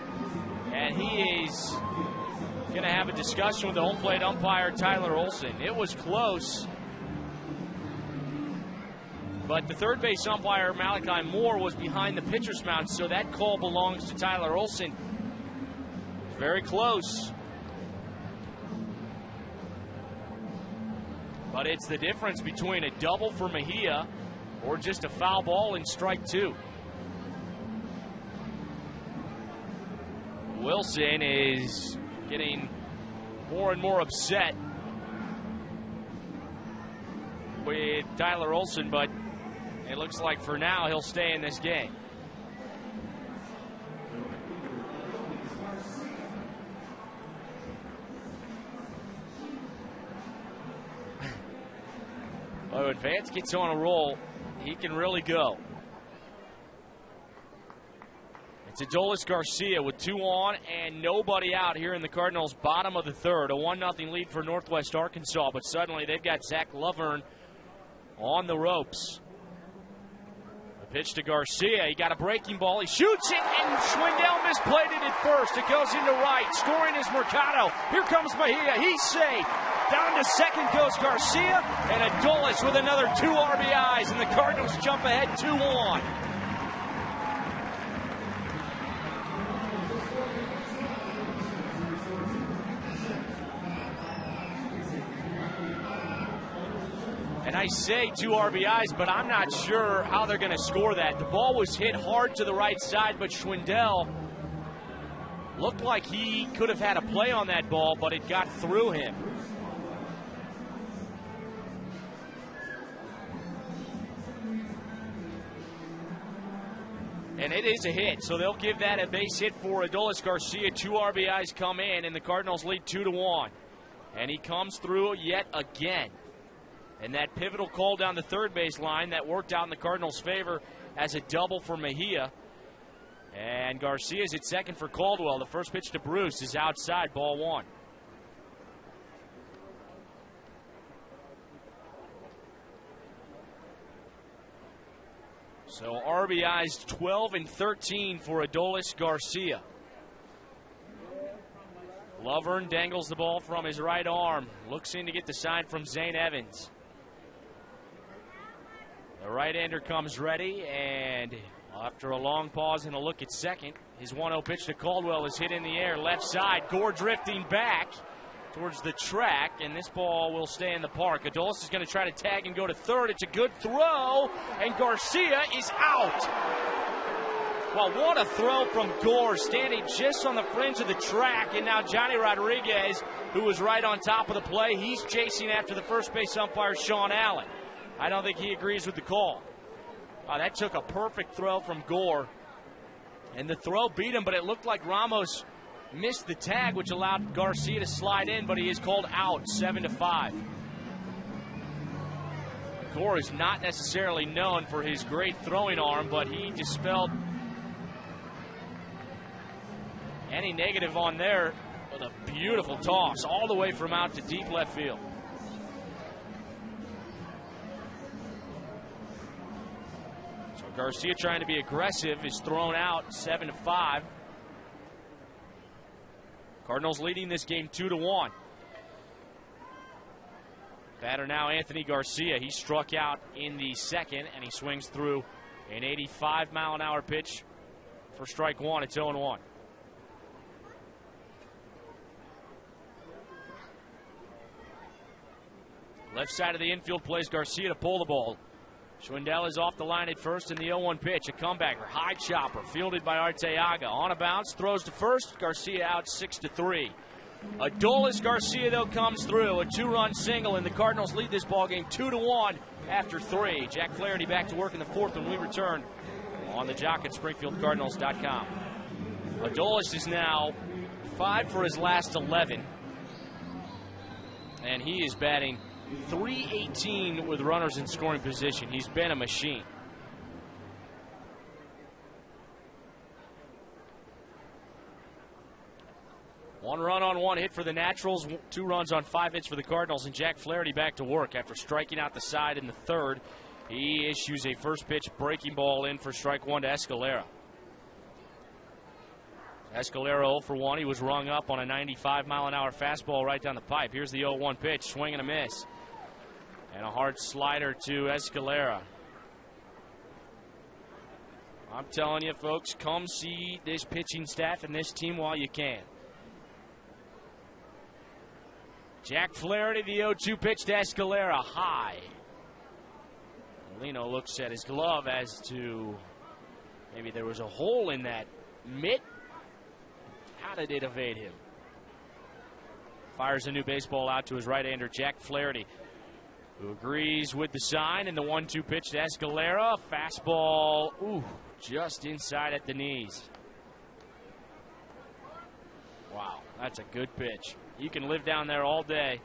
And he is going to have a discussion with the home plate umpire, Tyler Olson. It was close. But the third base umpire, Malachi Moore, was behind the pitcher's mound, so that call belongs to Tyler Olson. Very close. But it's the difference between a double for Mejia or just a foul ball and strike two. Wilson is getting more and more upset with Tyler Olson, but it looks like for now he'll stay in this game. Oh, when Vance gets on a roll, he can really go. It's Adolis Garcia with 2 on and nobody out here in the Cardinals' bottom of the third. A 1-0 lead for Northwest Arkansas, but suddenly they've got Zach Laverne on the ropes. A pitch to Garcia. He got a breaking ball. He shoots it, and Schwindel misplayed it at first. It goes into right. Scoring is Mercado. Here comes Mejia. He's safe. Down to second goes Garcia, and Adolis with another 2 RBIs, and the Cardinals jump ahead 2-1. And I say 2 RBIs, but I'm not sure how they're going to score that. The ball was hit hard to the right side, but Schwindel looked like he could have had a play on that ball, but it got through him. And it is a hit, so they'll give that a base hit for Adolis Garcia. 2 RBIs come in, and the Cardinals lead 2-1. And he comes through yet again. And that pivotal call down the third base line that worked out in the Cardinals' favor as a double for Mejia. And Garcia's at second for Caldwell. The first pitch to Bruce is outside, ball 1. So RBIs 12 and 13 for Adolis Garcia. Laverne dangles the ball from his right arm. Looks in to get the sign from Zane Evans. The right-hander comes ready, and after a long pause and a look at second, his 1-0 pitch to Caldwell is hit in the air, left side. Gore drifting back towards the track, and this ball will stay in the park. Adolis is going to try to tag and go to third. It's a good throw, and Garcia is out. Well, what a throw from Gore, standing just on the fringe of the track, and now Johnny Rodriguez, who was right on top of the play, he's chasing after the first base umpire, Sean Allen. I don't think he agrees with the call. That took a perfect throw from Gore. And the throw beat him, but it looked like Ramos missed the tag, which allowed Garcia to slide in, but he is called out, 7-5. Gore is not necessarily known for his great throwing arm, but he dispelled any negative on there with a beautiful toss all the way from out to deep left field. Garcia trying to be aggressive is thrown out, 7-5. Cardinals leading this game 2-1. Batter now Anthony Garcia. He struck out in the second, and he swings through an 85-mile-an-hour pitch for strike 1. It's 0-1. Left side of the infield plays Garcia to pull the ball. Schwindel is off the line at first in the 0-1 pitch. A comebacker, high chopper, fielded by Arteaga. On a bounce, throws to first. Garcia out 6-3. Adolis Garcia, though, comes through. A 2-run single, and the Cardinals lead this ballgame 2-1 after 3. Jack Flaherty back to work in the fourth when we return on the Jock at SpringfieldCardinals.com. Adolis is now 5 for his last 11. And he is batting .318 with runners in scoring position. He's been a machine. One run on one hit for the Naturals, 2 runs on 5 hits for the Cardinals, and Jack Flaherty back to work after striking out the side in the third. He issues a first pitch breaking ball in for strike 1 to Escalera. Escalera 0 for 1. He was rung up on a 95-mile-an-hour fastball right down the pipe. Here's the 0-1 pitch, swing and a miss. And a hard slider to Escalera. I'm telling you, folks, come see this pitching staff and this team while you can. Jack Flaherty, the 0-2 pitch to Escalera, high. Molino looks at his glove as to maybe there was a hole in that mitt. How did it evade him? Fires a new baseball out to his right-hander, Jack Flaherty, who agrees with the sign. And the 1-2 pitch to Escalera. Fastball, just inside at the knees. Wow, that's a good pitch. You can live down there all day.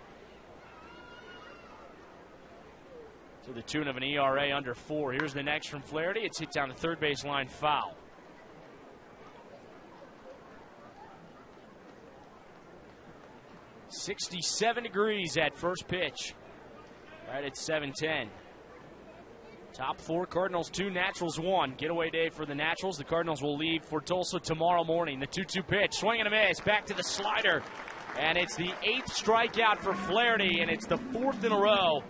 To the tune of an ERA under 4. Here's the next from Flaherty. It's hit down the third base line, foul. .67 degrees at first pitch. Right at 7:10. Top 4, Cardinals 2, Naturals 1. Getaway day for the Naturals. The Cardinals will leave for Tulsa tomorrow morning. The 2-2 pitch, swing and a miss, back to the slider. And it's the 8th strikeout for Flaherty, and it's the 4th in a row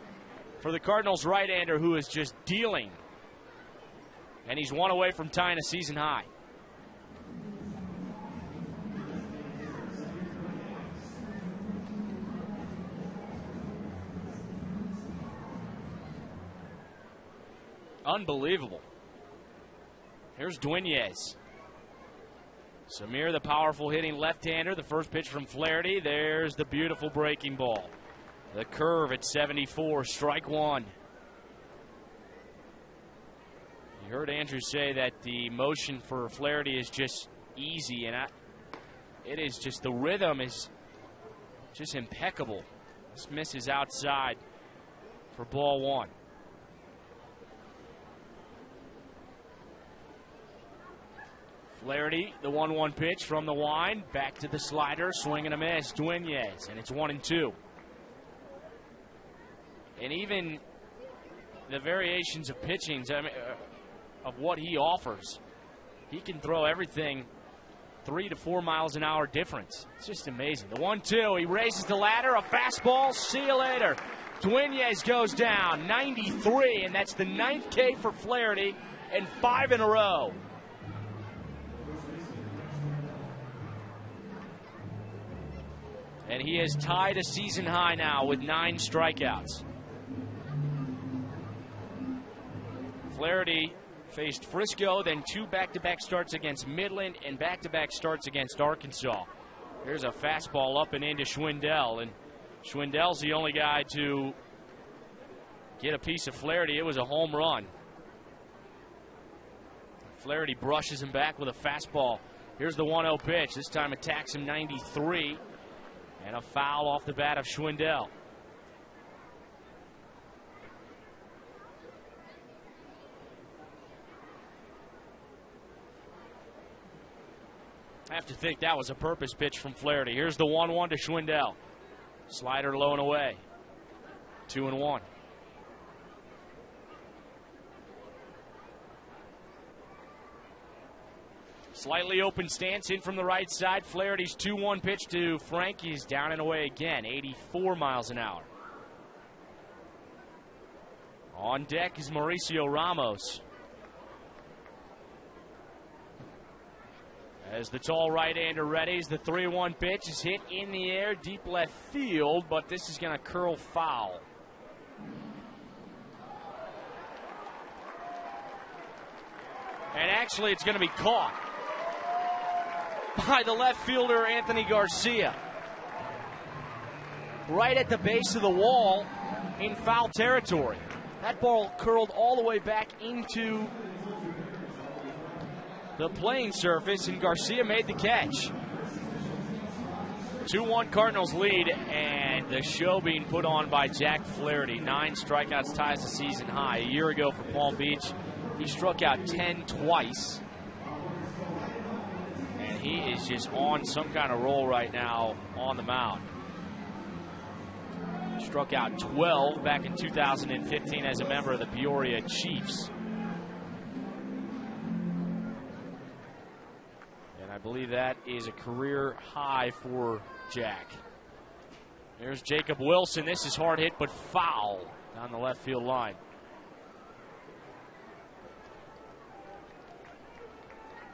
for the Cardinals right-hander, who is just dealing. And he's 1 away from tying a season high. Unbelievable. Here's Dueñez. Samir, the powerful hitting left-hander. The first pitch from Flaherty. There's the beautiful breaking ball. The curve at 74, strike 1. You heard Andrew say that the motion for Flaherty is just easy, and it is just, the rhythm is just impeccable. This misses outside for ball 1. Flaherty, the 1-1 pitch from the wind, back to the slider, swing and a miss, Dueñez, and it's 1-2. And even the variations of pitchings, of what he offers, he can throw everything 3 to 4 miles an hour difference. It's just amazing. The 1-2, he raises the ladder, a fastball, see you later. Dueñez goes down, 93, and that's the 9th K for Flaherty, and 5 in a row. And he has tied a season high now with 9 strikeouts. Flaherty faced Frisco, then 2 back-to-back starts against Midland and back-to-back starts against Arkansas. There's a fastball up and into Schwindel, and Schwindel's the only guy to get a piece of Flaherty. It was a home run. Flaherty brushes him back with a fastball. Here's the 1-0 pitch. This time attacks him, 93. And a foul off the bat of Schwindel. I have to think that was a purpose pitch from Flaherty. Here's the 1-1 to Schwindel. Slider low and away. 2-1. Slightly open stance in from the right side. Flaherty's 2-1 pitch to Frankie's down and away again, 84 miles an hour. On deck is Mauricio Ramos. As the tall right-hander readies, the 3-1 pitch is hit in the air, deep left field, but this is going to curl foul. And actually, it's going to be caught by the left fielder, Anthony Garcia. Right at the base of the wall in foul territory. That ball curled all the way back into the playing surface, and Garcia made the catch. 2-1 Cardinals lead, and the show being put on by Jack Flaherty. 9 strikeouts, ties the season high. A year ago for Palm Beach, he struck out 10 twice. And he is just on some kind of roll right now on the mound. Struck out 12 back in 2015 as a member of the Peoria Chiefs. And I believe that is a career high for Jack. There's Jacob Wilson. This is hard hit, but foul down the left field line.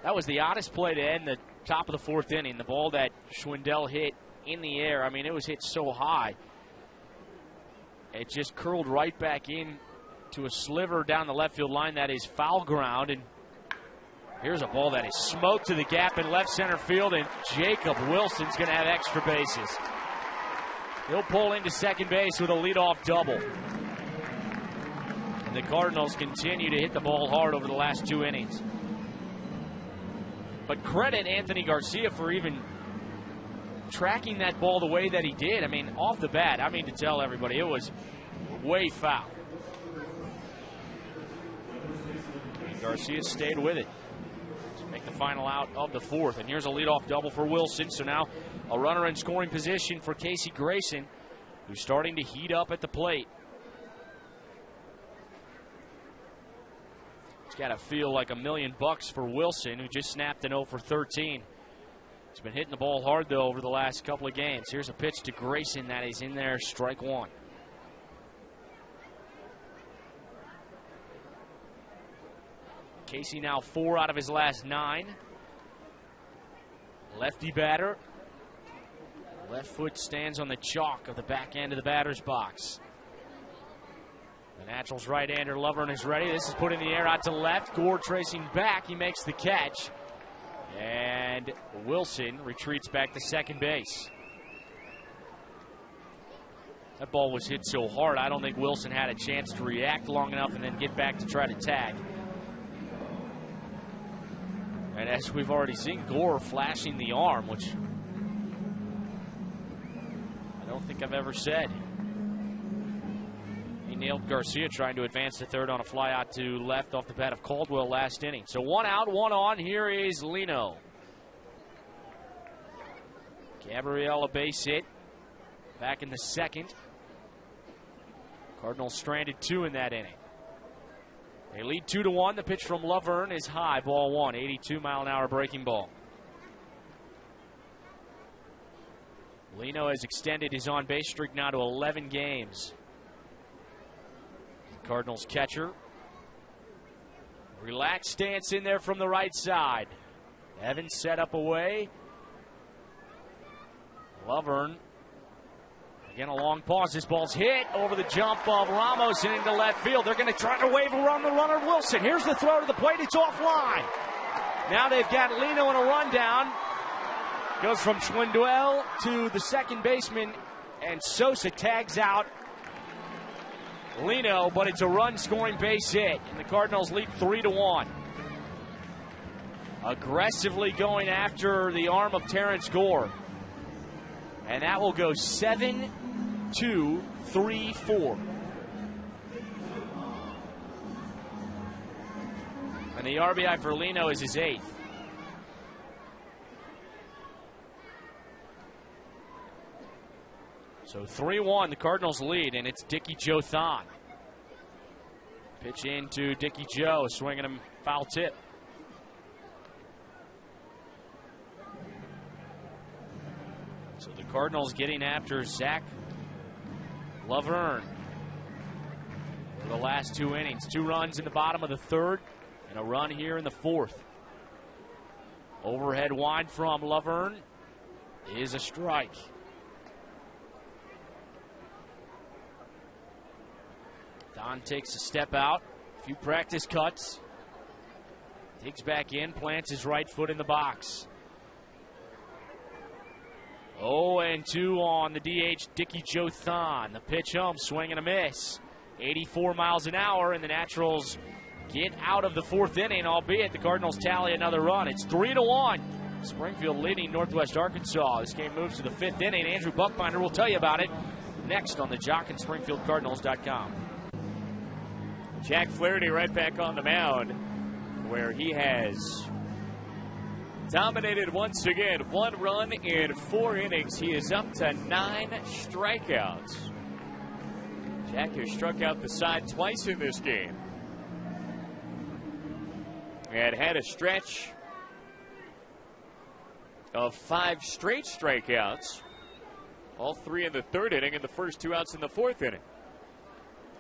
That was the oddest play to end the top of the fourth inning. The ball that Schwindel hit in the air, I mean, it was hit so high. It just curled right back in to a sliver down the left field line. That is foul ground. And here's a ball that is smoked to the gap in left center field. And Jacob Wilson's going to have extra bases. He'll pull into second base with a leadoff double. And the Cardinals continue to hit the ball hard over the last 2 innings. But credit Anthony Garcia for even tracking that ball the way that he did. I mean, off the bat, I mean to tell everybody, it was way foul. And Garcia stayed with it to make the final out of the fourth. And here's a leadoff double for Wilson. So now a runner in scoring position for Casey Grayson, who's starting to heat up at the plate. It's got to feel like $1 million for Wilson, who just snapped an 0 for 13. He's been hitting the ball hard, though, over the last couple of games. Here's a pitch to Grayson that is in there, strike one. Casey now 4 out of his last 9. Lefty batter. Left foot stands on the chalk of the back end of the batter's box. The Naturals right-hander Lovern is ready. This is put in the air out to left. Gore tracing back. He makes the catch. And Wilson retreats back to second base. That ball was hit so hard, I don't think Wilson had a chance to react long enough and then get back to try to tag. And as we've already seen, Gore flashing the arm, which I don't think I've ever said. He nailed Garcia trying to advance to third on a fly out to left off the bat of Caldwell last inning. So 1 out, 1 on. Here is Lino. Gabriel, a base hit. Back in the second. Cardinals stranded 2 in that inning. They lead 2-1. The pitch from Lovern is high, ball 1, 82-mile-an-hour breaking ball. Lino has extended his on-base streak now to 11 games. Cardinals catcher. Relaxed stance in there from the right side. Evans set up away. Lovern. Again, a long pause. This ball's hit over the jump of Ramos and into left field. They're going to try to wave around the runner, Wilson. Here's the throw to the plate. It's offline. Now they've got Lino in a rundown. Goes from Schwindel to the second baseman, and Sosa tags out Lino, but it's a run-scoring base hit, and the Cardinals lead 3-1. Aggressively going after the arm of Terrence Gore. And that will go 7-2-3-4. And the RBI for Lino is his 8th. So 3-1, the Cardinals lead, and it's Dickie Joe Thon. Pitch into Dickie Joe, swinging him foul tip. So the Cardinals getting after Zach Lovern for the last 2 innings. 2 runs in the bottom of the third and a run here in the fourth. Overhead wide from Lovern is a strike. Don takes a step out, a few practice cuts, digs back in, plants his right foot in the box. 0-2 on the DH, Dickie Joe Thon. The pitch home, swing and a miss. 84 miles an hour, and the Naturals get out of the fourth inning, albeit the Cardinals tally another run. It's 3-1. Springfield leading Northwest Arkansas. This game moves to the 5th inning. Andrew Buckbinder will tell you about it next on the Jock and SpringfieldCardinals.com. Jack Flaherty right back on the mound, where he has dominated once again. 1 run in 4 innings. He is up to 9 strikeouts. Jack has struck out the side twice in this game, and had a stretch of 5 straight strikeouts. All 3 in the 3rd inning and the first 2 outs in the 4th inning.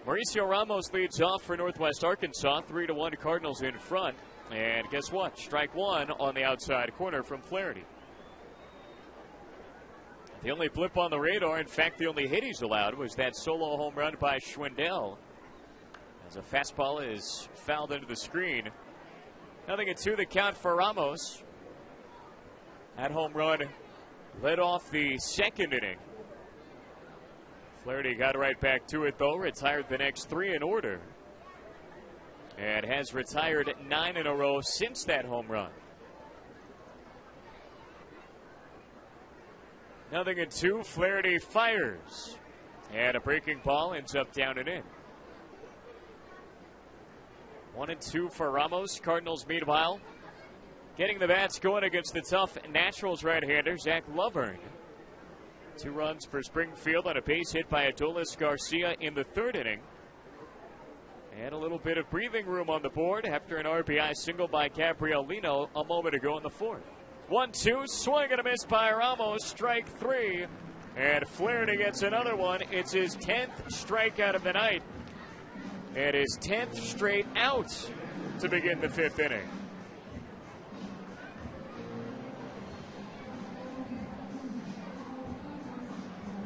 Mauricio Ramos leads off for Northwest Arkansas. 3-1 Cardinals in front. And guess what? Strike one on the outside corner from Flaherty. The only blip on the radar, in fact, the only hit he's allowed, was that solo home run by Schwindel. As a fastball is fouled into the screen. 0-2 the count for Ramos. That home run led off the second inning. Flaherty got right back to it, though. Retired the next 3 in order. And has retired 9 in a row since that home run. 0-2. Flaherty fires. And a breaking ball ends up down and in. 1-2 for Ramos. Cardinals, meanwhile, getting the bats going against the tough Naturals right-hander, Zach Lovern. 2 runs for Springfield on a base hit by Adolis Garcia in the 3rd inning. And a little bit of breathing room on the board after an RBI single by Gabriel Lino a moment ago in the 4th. 1-2, swing and a miss by Ramos, strike 3. And Flaherty gets another one. It's his 10th strikeout of the night. And his 10th straight out to begin the 5th inning.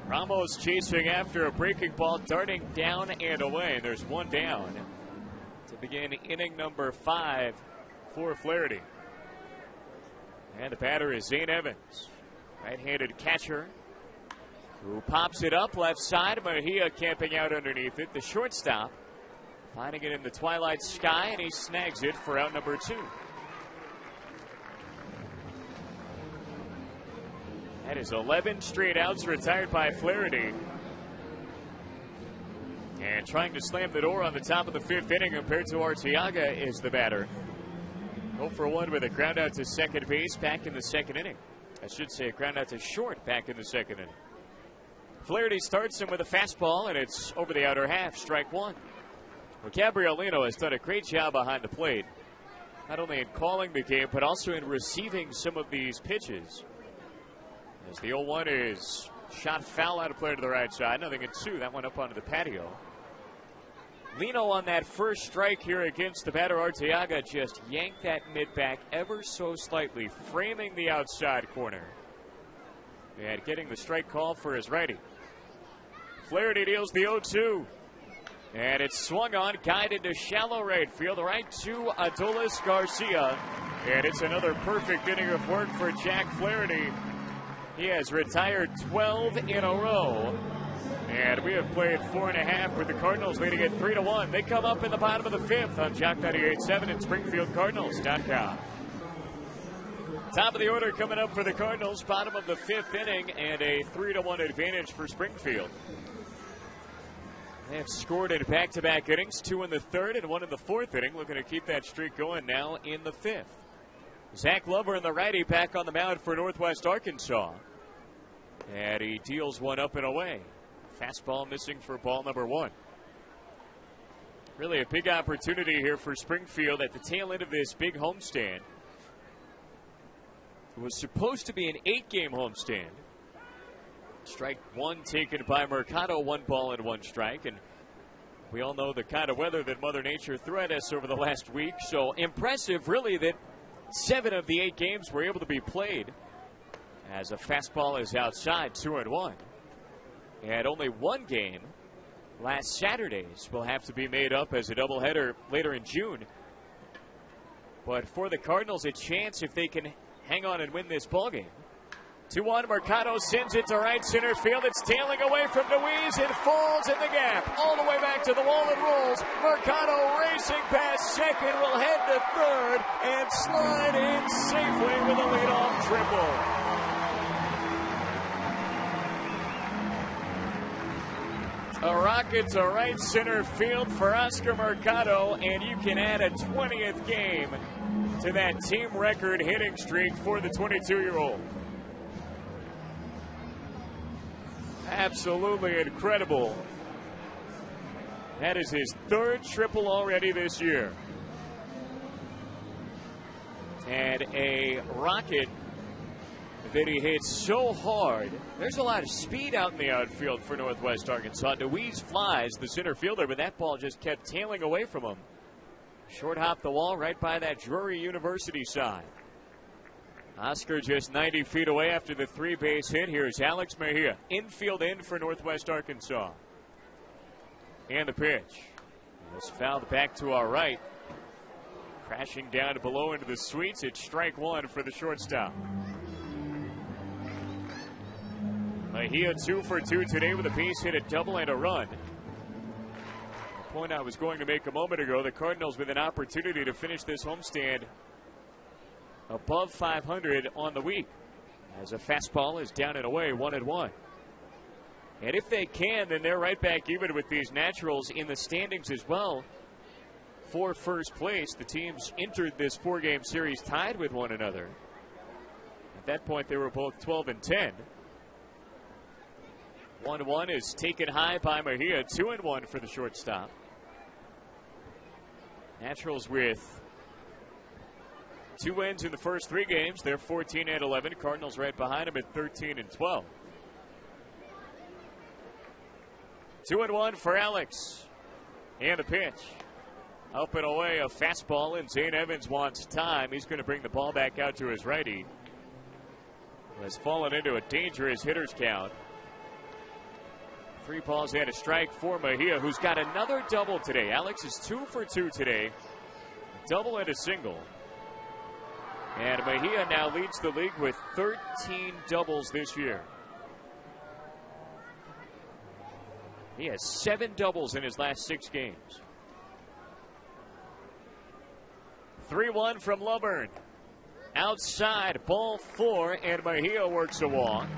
Ramos chasing after a breaking ball, darting down and away. There's one down to begin inning number 5 for Flaherty. And the batter is Zane Evans, right-handed catcher, who pops it up left side. Mejia camping out underneath it. The shortstop finding it in the twilight sky, and he snags it for out number 2. That is 11 straight outs retired by Flaherty. And trying to slam the door on the top of the 5th inning compared to Arteaga is the batter. 0 for 1 with a ground out to second base back in the 2nd inning. I should say a ground out to short back in the 2nd inning. Flaherty starts him with a fastball, and it's over the outer half, strike 1. Well, Gabriel Lino has done a great job behind the plate, not only in calling the game, but also in receiving some of these pitches. As the 0-1 is shot foul out of play to the right side. 0-2. That went up onto the patio. Lino on that first strike here against the batter Arteaga just yanked that mid back ever so slightly, framing the outside corner. And getting the strike call for his righty. Flaherty deals the 0-2. And it's swung on, guided to shallow right field, right to Adolis Garcia. And it's another perfect inning of work for Jack Flaherty. He has retired 12 in a row. And we have played 4.5 with the Cardinals leading it 3-1. They come up in the bottom of the 5th on Jock 98.7 and SpringfieldCardinals.com. Top of the order coming up for the Cardinals, bottom of the 5th inning, and a 3-1 advantage for Springfield. They have scored in back-to-back innings, 2 in the 3rd and 1 in the 4th inning, looking to keep that streak going now in the 5th. Zach Lovern, the righty, back on the mound for Northwest Arkansas. And he deals one up and away. Fastball missing for ball number 1. Really a big opportunity here for Springfield at the tail end of this big homestand. It was supposed to be an 8-game homestand. Strike 1 taken by Mercado, 1 ball and 1 strike. And we all know the kind of weather that Mother Nature threw at us over the last week. So impressive, really, that 7 of the 8 games were able to be played as a fastball is outside, 2-1. And only 1 game last Saturday's will have to be made up as a doubleheader later in June. But for the Cardinals, a chance if they can hang on and win this ballgame. 2-1, Mercado sends it to right center field. It's tailing away from Deweese. It falls in the gap. All the way back to the wall and rolls. Mercado racing past second, will head to third and slide in safely with a leadoff triple. A rocket to right center field for Oscar Mercado, and you can add a 20th game to that team record hitting streak for the 22-year-old. Absolutely incredible. That is his 3rd triple already this year. And a rocket that he hits so hard. There's a lot of speed out in the outfield for Northwest Arkansas. Deweese flies, the center fielder, but that ball just kept tailing away from him. Short hop the wall right by that Drury University sign. Oscar just 90 feet away after the 3-base hit. Here's Alex Mejia. Infield in for Northwest Arkansas. And the pitch. It's fouled back to our right. Crashing down below into the sweets. It's strike one for the shortstop. Mejia 2 for 2 today with a base hit, a double, and a run. The point I was going to make a moment ago, the Cardinals with an opportunity to finish this homestand above 500 on the week, as a fastball is down and away, 1-1. And if they can, then they're right back even with these Naturals in the standings as well for first place. The teams entered this 4-game series tied with one another. At that point, they were both 12 and 10. 1-1 is taken high by Mejia. 2-1 for the shortstop. Naturals with 2 wins in the first 3 games. They're 14 and 11. Cardinals right behind them at 13 and 12. 2-1 for Alex. And the pitch. Up and away, a fastball, and Zane Evans wants time. He's going to bring the ball back out to his righty. Has fallen into a dangerous hitter's count. 3 balls and a strike for Mejia, who's got another double today. Alex is 2 for 2 today. A double and a single. And Mejia now leads the league with 13 doubles this year. He has 7 doubles in his last 6 games. 3-1 from Luburn. Outside, ball 4, and Mejia works a walk,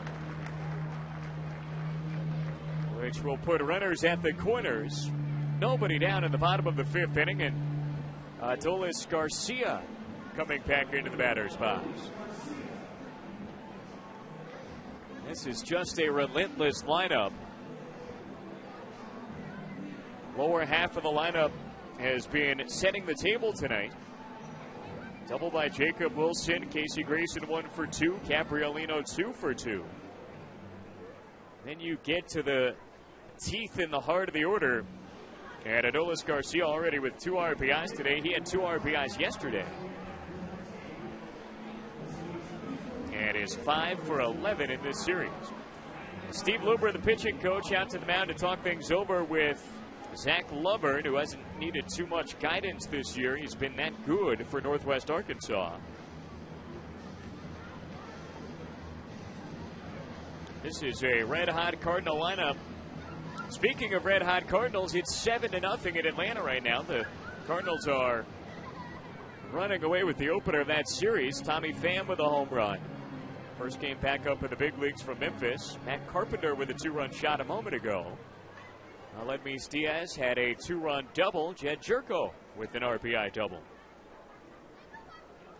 which will put runners at the corners. Nobody down in the bottom of the 5th inning, and Adolis Garcia coming back into the batter's box. This is just a relentless lineup. Lower half of the lineup has been setting the table tonight. Double by Jacob Wilson, Casey Grayson 1 for 2, Capriolino 2 for 2. Then you get to the teeth in the heart of the order, and Adolis Garcia already with 2 RBIs today. He had 2 RBIs yesterday, and is 5 for 11 in this series. Steve Luber, the pitching coach, out to the mound to talk things over with Zach Lovern, who hasn't needed too much guidance this year. He's been that good for Northwest Arkansas. This is a red-hot Cardinal lineup. Speaking of red-hot Cardinals, it's 7-0 in Atlanta right now. The Cardinals are running away with the opener of that series. Tommy Pham with a home run. First game back up in the big leagues from Memphis. Matt Carpenter with a 2-run shot a moment ago. Aledmys Diaz had a 2-run double. Jed Jerko with an RBI double.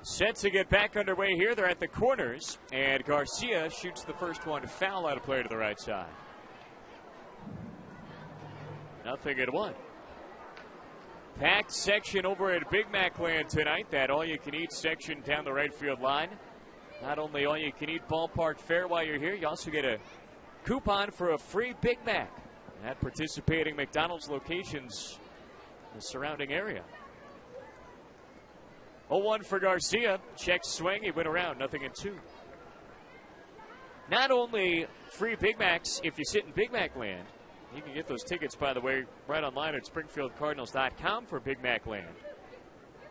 Set to get back underway here. They're at the corners, and Garcia shoots the first one foul out of play to the right side. 0-1. Packed section over at Big Mac Land tonight. That all-you-can-eat section down the right field line. Not only all-you-can-eat ballpark fare while you're here, you also get a coupon for a free Big Mac at participating McDonald's locations in the surrounding area. 0-1 for Garcia. Check swing. He went around. 0-2. Not only free Big Macs if you sit in Big Mac Land. You can get those tickets, by the way, right online at SpringfieldCardinals.com for Big Mac Land.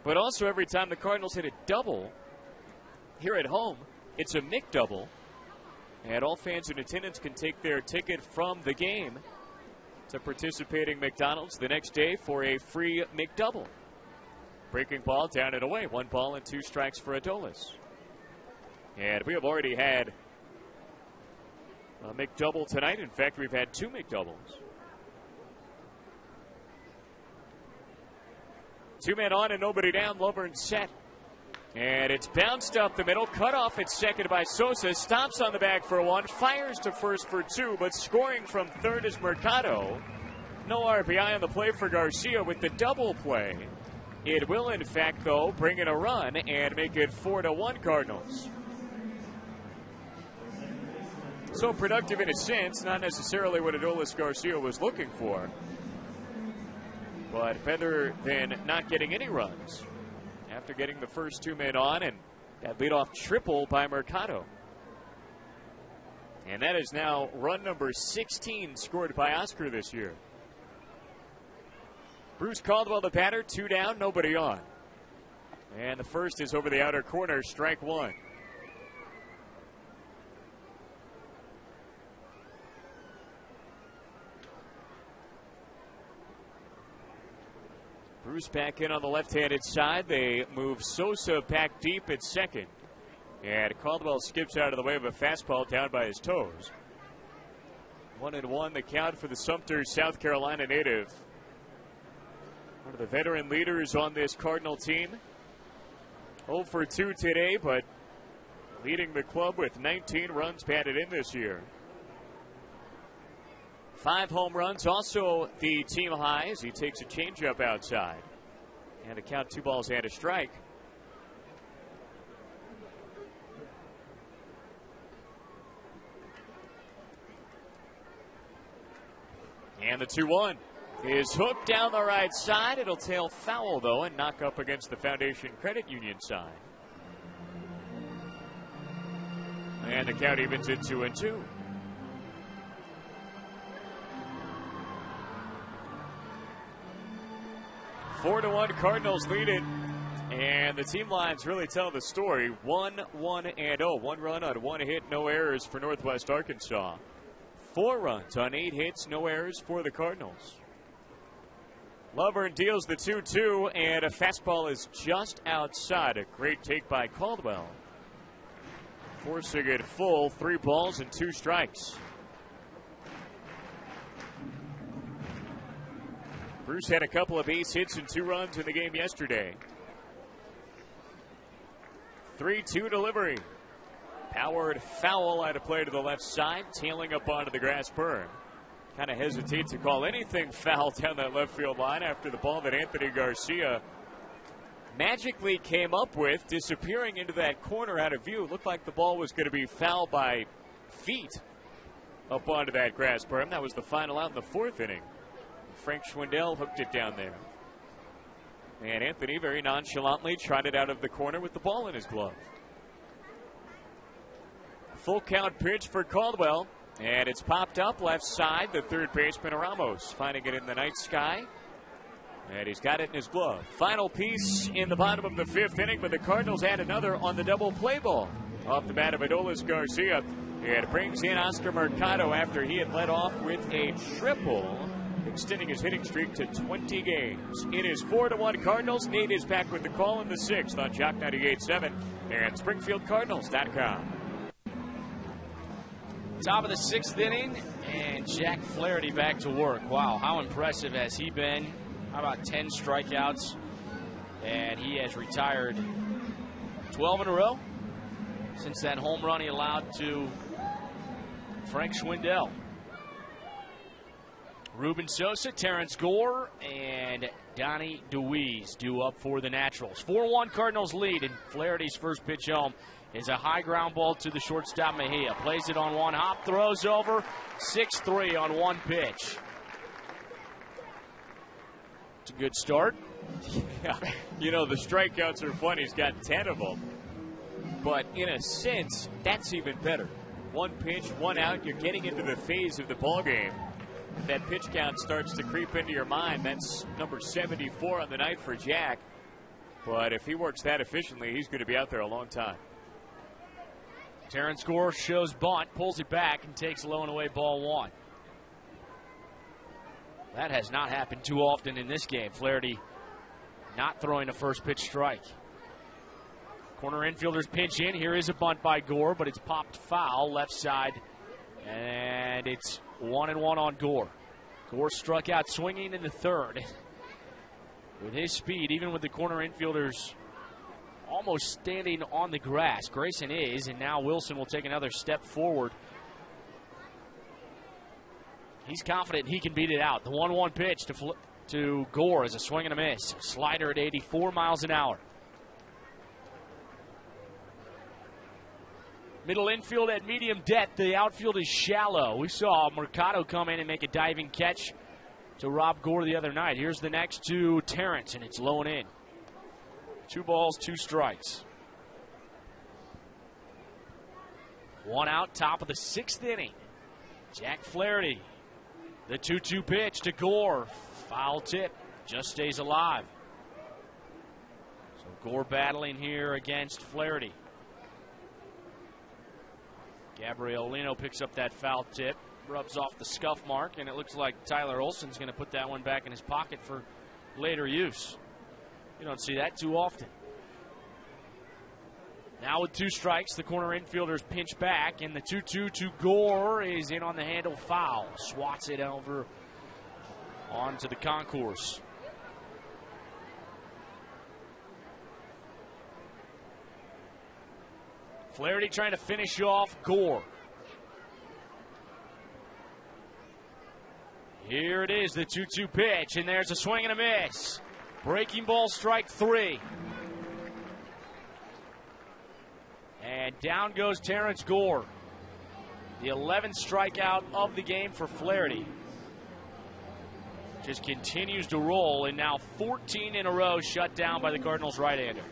But also every time the Cardinals hit a double here at home, it's a McDouble. And all fans in attendance can take their ticket from the game to participating McDonald's the next day for a free McDouble. Breaking ball down and away. 1 ball and 2 strikes for Adolis. And we have already had a McDouble tonight. In fact, we've had 2 McDoubles. 2 men on and nobody down. Lovern set. And it's bounced up the middle. Cut off at second by Sosa. Stops on the bag for 1. Fires to first for 2. But scoring from third is Mercado. No RBI on the play for Garcia with the double play. It will, in fact, though, bring in a run and make it 4-1 Cardinals. So productive in a sense, not necessarily what Adolis Garcia was looking for. but better than not getting any runs after getting the first 2 men on, and that leadoff triple by Mercado. And that is now run number 16 scored by Oscar this year. Bruce Caldwell, the batter, 2 down, nobody on. And the first is over the outer corner, strike 1. Bruce back in on the left-handed side. They move Sosa back deep at second. And Caldwell skips out of the way of a fastball down by his toes. 1-1 the count for the Sumter, South Carolina native. One of the veteran leaders on this Cardinal team. 0 for 2 today, but leading the club with 19 runs batted in this year. 5 home runs, also the team high as he takes a changeup outside. And a count, 2 balls and a strike. And the 2-1 is hooked down the right side. It'll tail foul, though, and knock up against the Foundation Credit Union side. And the count evens it 2-2. Four to 1, Cardinals lead it, and the team lines really tell the story. 1-1-0, 1 run on 1 hit, no errors for Northwest Arkansas. 4 runs on 8 hits, no errors for the Cardinals. Lovern deals the 2-2, and a fastball is just outside. A great take by Caldwell. Forcing it full, 3 balls and 2 strikes. Bruce had a couple of base hits and 2 runs in the game yesterday. 3-2 delivery. Powered foul out of play to the left side, tailing up onto the grass berm. Kind of hesitate to call anything foul down that left field line after the ball that Anthony Garcia magically came up with, disappearing into that corner out of view. Looked like the ball was going to be foul by feet up onto that grass berm. That was the final out in the 4th inning. Frank Schwindel hooked it down there. And Anthony very nonchalantly tried it out of the corner with the ball in his glove. Full count pitch for Caldwell. And it's popped up left side. The third baseman Ramos finding it in the night sky. And he's got it in his glove. Final piece in the bottom of the 5th inning, but the Cardinals add another on the double play ball. Off the bat of Adolis Garcia. It brings in Oscar Mercado after he had led off with a triple, extending his hitting streak to 20 games. It is 4-1 Cardinals. Nate is back with the call in the 6th on Jock 98.7 and SpringfieldCardinals.com. Top of the 6th inning, and Jack Flaherty back to work. Wow, how impressive has he been? How about 10 strikeouts? And he has retired 12 in a row since that home run he allowed to Frank Schwindel. Ruben Sosa, Terrence Gore, and Donnie DeWeese due up for the Naturals. 4-1 Cardinals lead, and Flaherty's first pitch home is a high ground ball to the shortstop Mejia. Plays it on one hop, throws over, 6-3 on one pitch. It's a good start. Yeah, you know, the strikeouts are fun. He's got 10 of them. But in a sense, that's even better. 1 pitch, 1 out. You're getting into the phase of the ballgame. That pitch count starts to creep into your mind. That's number 74 on the night for Jack. But if he works that efficiently, he's going to be out there a long time. Terrence Gore shows bunt, pulls it back, and takes low and away ball 1. That has not happened too often in this game. Flaherty not throwing a first pitch strike. Corner infielders pinch in. Here is a bunt by Gore, but it's popped foul left side. And it's 1-1 on Gore. Gore struck out swinging in the 3rd. With his speed, even with the corner infielders almost standing on the grass. Grayson is, and now Wilson will take another step forward. He's confident he can beat it out. The 1-1 pitch to Gore is a swing and a miss. Slider at 84 miles an hour. Middle infield at medium depth. The outfield is shallow. We saw Mercado come in and make a diving catch to Rob Gore the other night. Here's the next to Terrence, and it's low and in. 2 balls, 2 strikes. 1 out, top of the 6th inning. Jack Flaherty, the 2-2 pitch to Gore. Foul tip, just stays alive. So Gore battling here against Flaherty. Gabriel Lino picks up that foul tip, rubs off the scuff mark, and it looks like Tyler Olson's going to put that one back in his pocket for later use. You don't see that too often. Now with 2 strikes, the corner infielders pinch back, and the 2-2 to Gore is in on the handle, foul. Swats it over onto the concourse. Flaherty trying to finish off Gore. Here it is, the 2-2 pitch, and there's a swing and a miss. Breaking ball, strike 3. And down goes Terrence Gore. The 11th strikeout of the game for Flaherty. Just continues to roll, and now 14 in a row shut down by the Cardinals right-hander.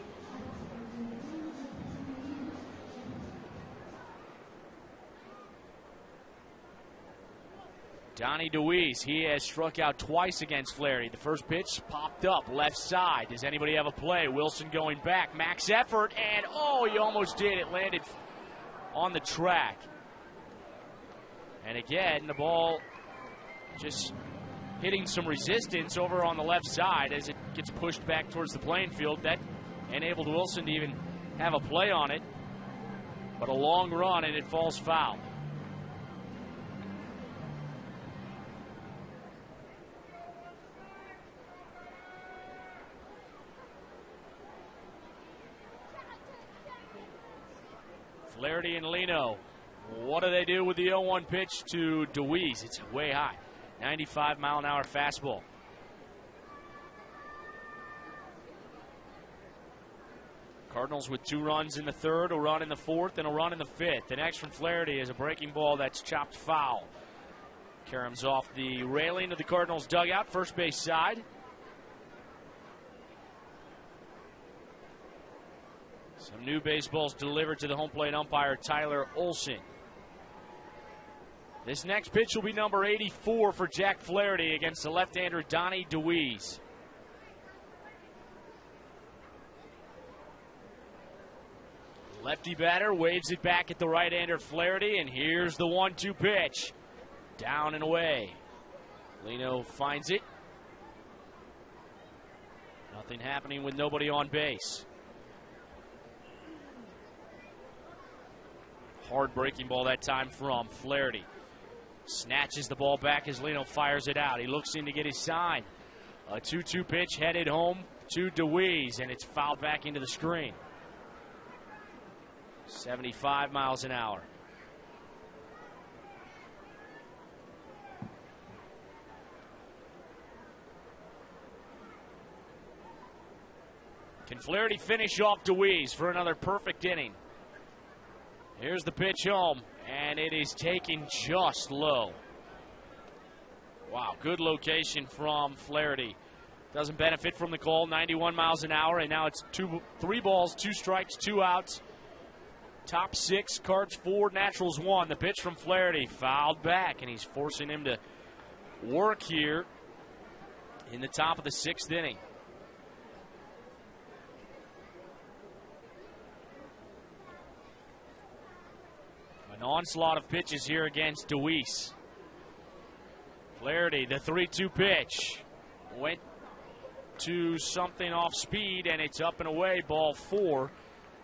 Donnie DeWeese, he has struck out twice against Flaherty. The first pitch popped up left side. Does anybody have a play? Wilson going back. Max effort, and oh, he almost did. It landed on the track. And again, the ball just hitting some resistance over on the left side as it gets pushed back towards the playing field. That enabled Wilson to even have a play on it. But a long run, and it falls foul. Flaherty and Lino. What do they do with the 0-1 pitch to DeWeese? It's way high. 95-mile-an-hour fastball. Cardinals with 2 runs in the 3rd, a run in the 4th, and a run in the 5th. The next from Flaherty is a breaking ball that's chopped foul. Caroms off the railing of the Cardinals dugout, first base side. Some new baseballs delivered to the home plate umpire, Tyler Olson. This next pitch will be number 84 for Jack Flaherty against the left-hander Donnie DeWeese. Lefty batter waves it back at the right-hander Flaherty, and here's the 1-2 pitch. Down and away. Lino finds it. Nothing happening with nobody on base. Hard breaking ball that time from Flaherty. Snatches the ball back as Lino fires it out. He looks in to get his sign. A 2-2 pitch headed home to DeWeese, and it's fouled back into the screen. 75 miles an hour. Can Flaherty finish off DeWeese for another perfect inning? Here's the pitch home, and it is taken just low. Wow, good location from Flaherty. Doesn't benefit from the call, 91 miles an hour, and now it's 3 balls, 2 strikes, 2 outs. Top 6, Cards 4, Naturals 1. The pitch from Flaherty fouled back, and he's forcing him to work here in the top of the 6th inning. An onslaught of pitches here against DeWeese. Flaherty, the 3-2 pitch. Went to something off speed, and it's up and away, ball 4.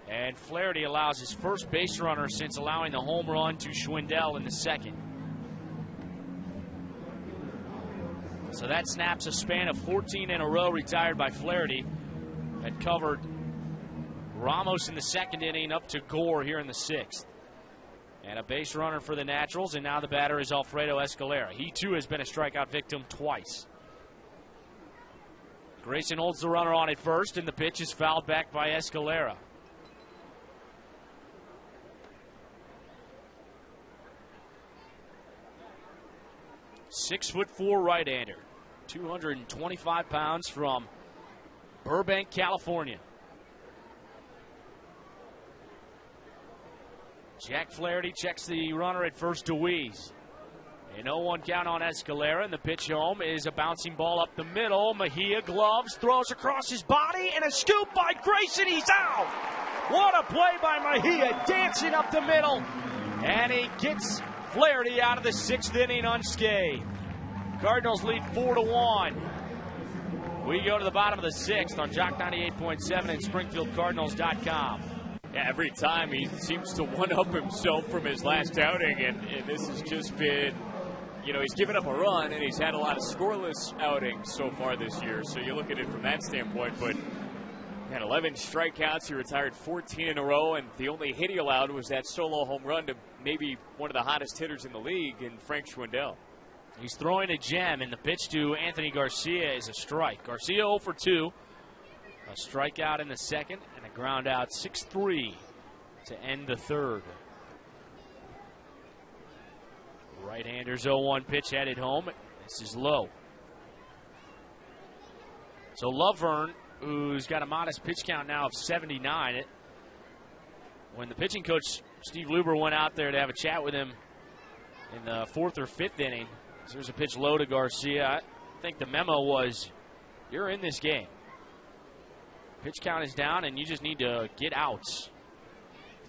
And Flaherty allows his first base runner since allowing the home run to Schwindel in the 2nd. So that snaps a span of 14 in a row retired by Flaherty. That covered Ramos in the 2nd inning up to Gore here in the 6th. And a base runner for the Naturals, and now the batter is Alfredo Escalera. He too has been a strikeout victim twice. Grayson holds the runner on at first, and the pitch is fouled back by Escalera. .6'4" right-hander. 225 pounds from Burbank, California. Jack Flaherty checks the runner at first, DeWeese. A 0-1 count on Escalera, and the pitch home is a bouncing ball up the middle. Mejia gloves, throws across his body, and a scoop by Grayson. He's out. What a play by Mejia, dancing up the middle, and he gets Flaherty out of the 6th inning unscathed. Cardinals lead 4-1. We go to the bottom of the 6th on Jock 98.7 and SpringfieldCardinals.com. Yeah, every time he seems to one-up himself from his last outing, and this has just been, he's given up a run, and he's had a lot of scoreless outings so far this year. So you look at it from that standpoint, but had 11 strikeouts. He retired 14 in a row, and the only hit he allowed was that solo home run to maybe one of the hottest hitters in the league in Frank Schwindel. He's throwing a gem, and the pitch to Anthony Garcia is a strike. Garcia 0 for 2. A strikeout in the second, and a ground out 6-3 to end the third. Right-hander's 0-1 pitch headed home. This is low. So Lovern, who's got a modest pitch count now of 79. When the pitching coach, Steve Luber, went out there to have a chat with him in the 4th or 5th inning, there's a pitch low to Garcia. I think the memo was, you're in this game. Pitch count is down, and you just need to get outs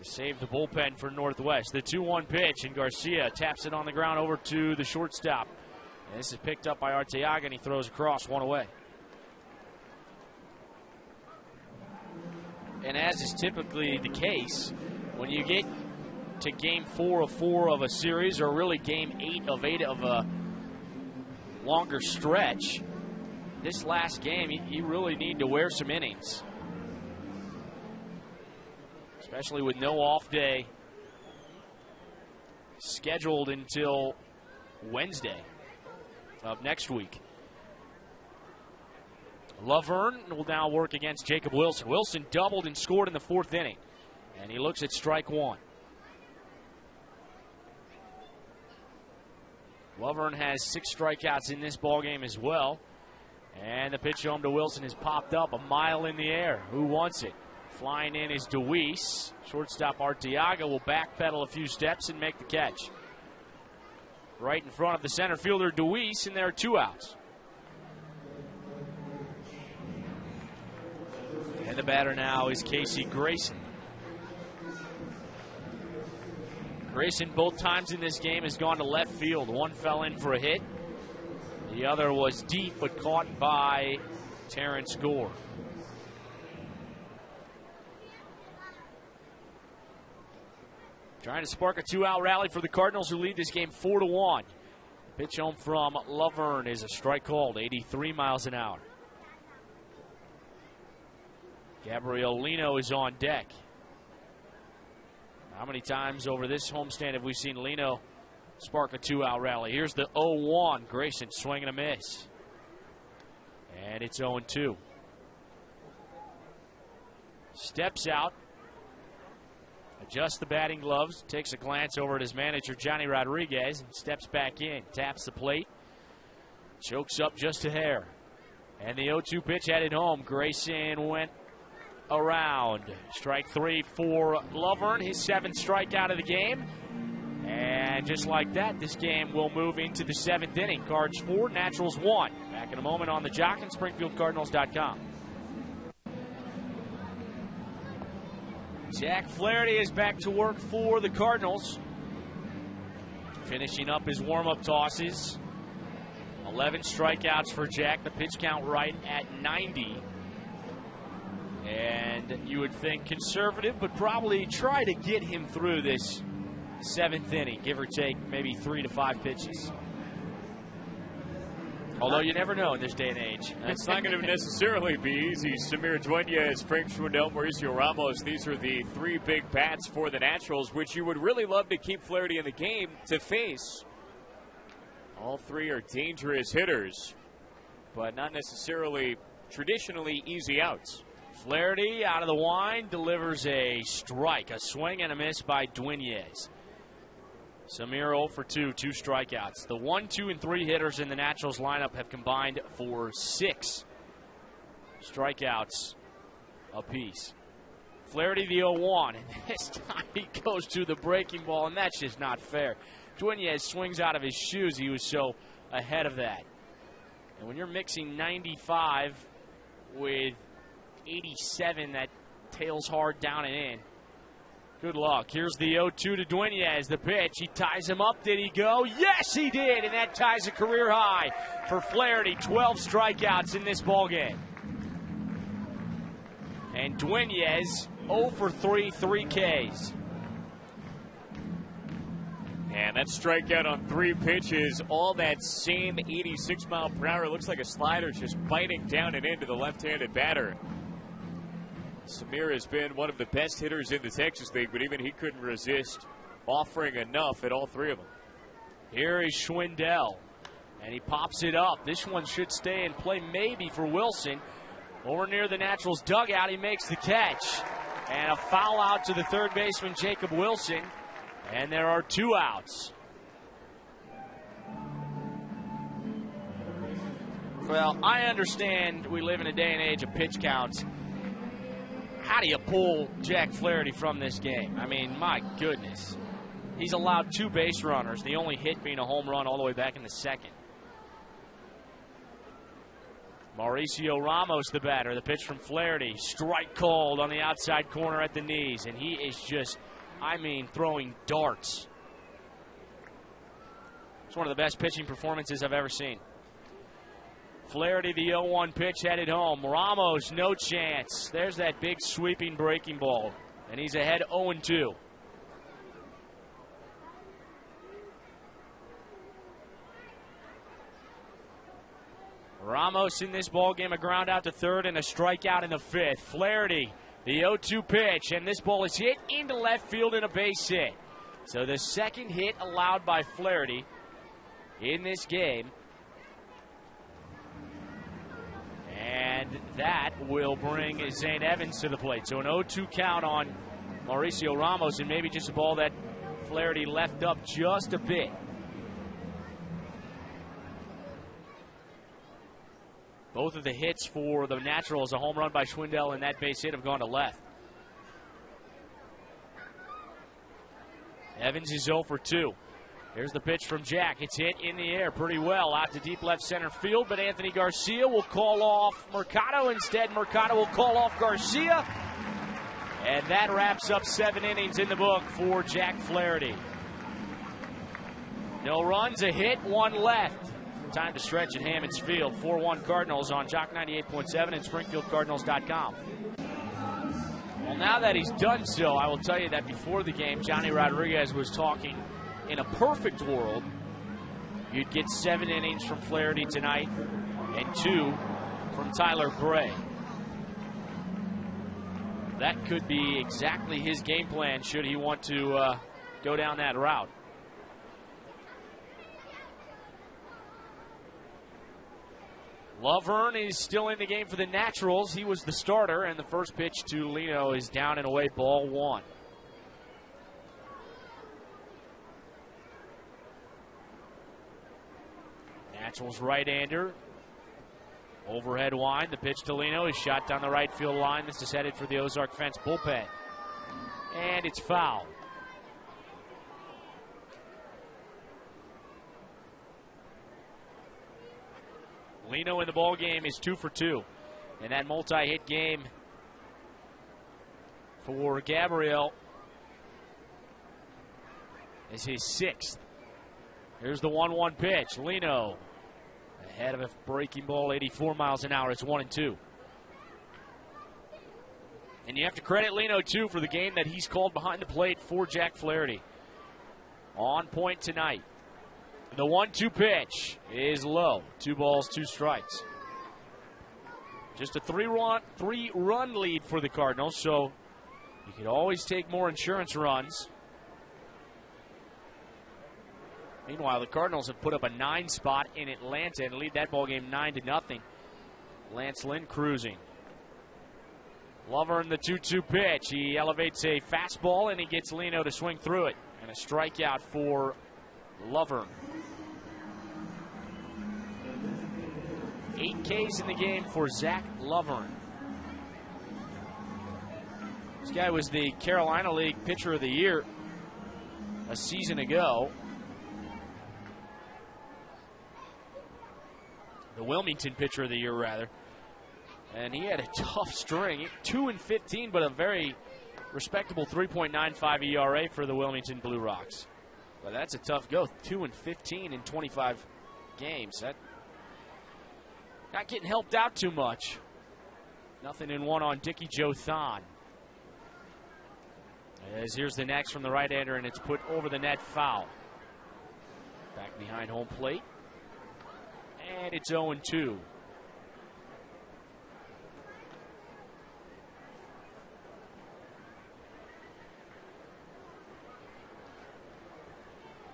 to save the bullpen for Northwest. The 2-1 pitch, and Garcia taps it on the ground over to the shortstop. And this is picked up by Arteaga, and he throws across, one away. And as is typically the case, when you get to game 4 of 4 of a series, or really game 8 of 8 of a longer stretch, this last game, you really need to wear some innings. Especially with no off day scheduled until Wednesday of next week. Laverne will now work against Jacob Wilson. Wilson doubled and scored in the 4th inning. And he looks at strike 1. Laverne has 6 strikeouts in this ballgame as well. And the pitch home to Wilson is popped up a mile in the air. Who wants it? Flying in is DeWeese. Shortstop Arteaga will backpedal a few steps and make the catch. Right in front of the center fielder DeWeese, and there are 2 outs. And the batter now is Casey Grayson. Grayson both times in this game has gone to left field. One fell in for a hit. The other was deep, but caught by Terrence Gore. Trying to spark a 2-out rally for the Cardinals, who lead this game 4-1. Pitch home from Laverne is a strike called, 83 miles an hour. Gabriel Lino is on deck. How many times over this homestand have we seen Lino spark a 2-out rally? Here's the 0-1. Grayson swinging a miss. And it's 0-2. Steps out. Adjusts the batting gloves. Takes a glance over at his manager, Johnny Rodriguez. And steps back in. Taps the plate. Chokes up just a hair. And the 0-2 pitch headed home. Grayson went around. Strike 3 for Lovern. His 7th strikeout of the game. And just like that, this game will move into the 7th inning. Cards 4, Naturals 1. Back in a moment on the Jock and SpringfieldCardinals.com. Jack Flaherty is back to work for the Cardinals. Finishing up his warm-up tosses. 11 strikeouts for Jack. The pitch count right at 90. And you would think conservative, but probably try to get him through this 7th inning, give or take maybe 3 to 5 pitches. Although you never know in this day and age. It's not going to necessarily be easy. Samir Duenas, Frank Schwindel, Mauricio Ramos, these are the 3 big bats for the Naturals, which you would really love to keep Flaherty in the game to face. All 3 are dangerous hitters, but not necessarily traditionally easy outs. Flaherty out of the wind delivers a strike. A swing and a miss by Duenas. Samir 0 for 2, 2 strikeouts. The 1, 2, and 3 hitters in the Nationals lineup have combined for 6 strikeouts apiece. Flaherty the 0-1, and this time he goes to the breaking ball, and that's just not fair. Dueñez swings out of his shoes. He was so ahead of that. And when you're mixing 95 with 87, that tails hard down and in. Good luck. Here's the 0-2 to Dueñez. The pitch. He ties him up. Did he go? Yes, he did. And that ties a career high for Flaherty. 12 strikeouts in this ballgame. And Dueñez 0 for 3, 3 Ks. And that strikeout on 3 pitches, all that same 86 mile per hour. Looks like a slider just biting down and into the left-handed batter. Samir has been one of the best hitters in the Texas League, but even he couldn't resist offering enough at all 3 of them. Here is Schwindel, and he pops it up. This one should stay in play maybe for Wilson. Over near the Nationals dugout, he makes the catch. And a foul out to the third baseman, Jacob Wilson. And there are 2 outs. Well, I understand we live in a day and age of pitch counts. How do you pull Jack Flaherty from this game? I mean, my goodness. He's allowed 2 base runners, the only hit being a home run all the way back in the second. Mauricio Ramos, the batter. The pitch from Flaherty. Strike called on the outside corner at the knees. And he is just, I mean, throwing darts. It's one of the best pitching performances I've ever seen. Flaherty, the 0-1 pitch headed home. Ramos, no chance. There's that big sweeping breaking ball. And he's ahead 0-2. Ramos in this ballgame, a ground out to third and a strikeout in the 5th. Flaherty, the 0-2 pitch, and this ball is hit into left field in a base hit. So the second hit allowed by Flaherty in this game. And that will bring Zane Evans to the plate. So an 0-2 count on Mauricio Ramos, and maybe just a ball that Flaherty left up just a bit. Both of the hits for the Naturals, a home run by Schwindel and that base hit, have gone to left. Evans is 0 for 2. Here's the pitch from Jack. It's hit in the air pretty well out to deep left center field, but Anthony Garcia will call off Mercado instead. Mercado will call off Garcia, and that wraps up 7 innings in the book for Jack Flaherty. No runs, a hit, 1 left. Time to stretch at Hammons Field. 4-1 Cardinals on Jock 98.7 and SpringfieldCardinals.com. Well, now that he's done so, I will tell you that before the game, Johnny Rodriguez was talking. In a perfect world, you'd get 7 innings from Flaherty tonight and 2 from Tyler Gray. That could be exactly his game plan should he want to go down that route. Laverne is still in the game for the Naturals. He was the starter, and the first pitch to Lino is down and away, ball 1. Naturals right-hander. Overhead wind. The pitch to Lino is shot down the right field line. This is headed for the Ozark Fence bullpen. And it's foul. Lino in the ball game is 2 for 2. And that multi-hit game for Gabriel is his 6th. Here's the 1-1 pitch. Lino ahead of a breaking ball, 84 miles an hour. It's 1-2. And you have to credit Lino, too, for the game that he's called behind the plate for Jack Flaherty. On point tonight. The 1-2 pitch is low. 2 balls, 2 strikes. Just a 3-run lead for the Cardinals, so you could always take more insurance runs. Meanwhile, the Cardinals have put up a 9 spot in Atlanta and lead that ball game 9-0. Lance Lynn cruising. Lover in the 2-2 pitch. He elevates a fastball and he gets Lino to swing through it. And a strikeout for Lovern. 8 Ks in the game for Zach Lovern. This guy was the Carolina League Pitcher of the Year a season ago. The Wilmington Pitcher of the Year, rather. And he had a tough string. 2-15, but a very respectable 3.95 ERA for the Wilmington Blue Rocks. But that's a tough go. 2-15 in 25 games. That not getting helped out too much. Nothing in one on Dickie Joe Thon. As here's the next from the right-hander, and it's put over the net, foul. Back behind home plate. And it's 0-2.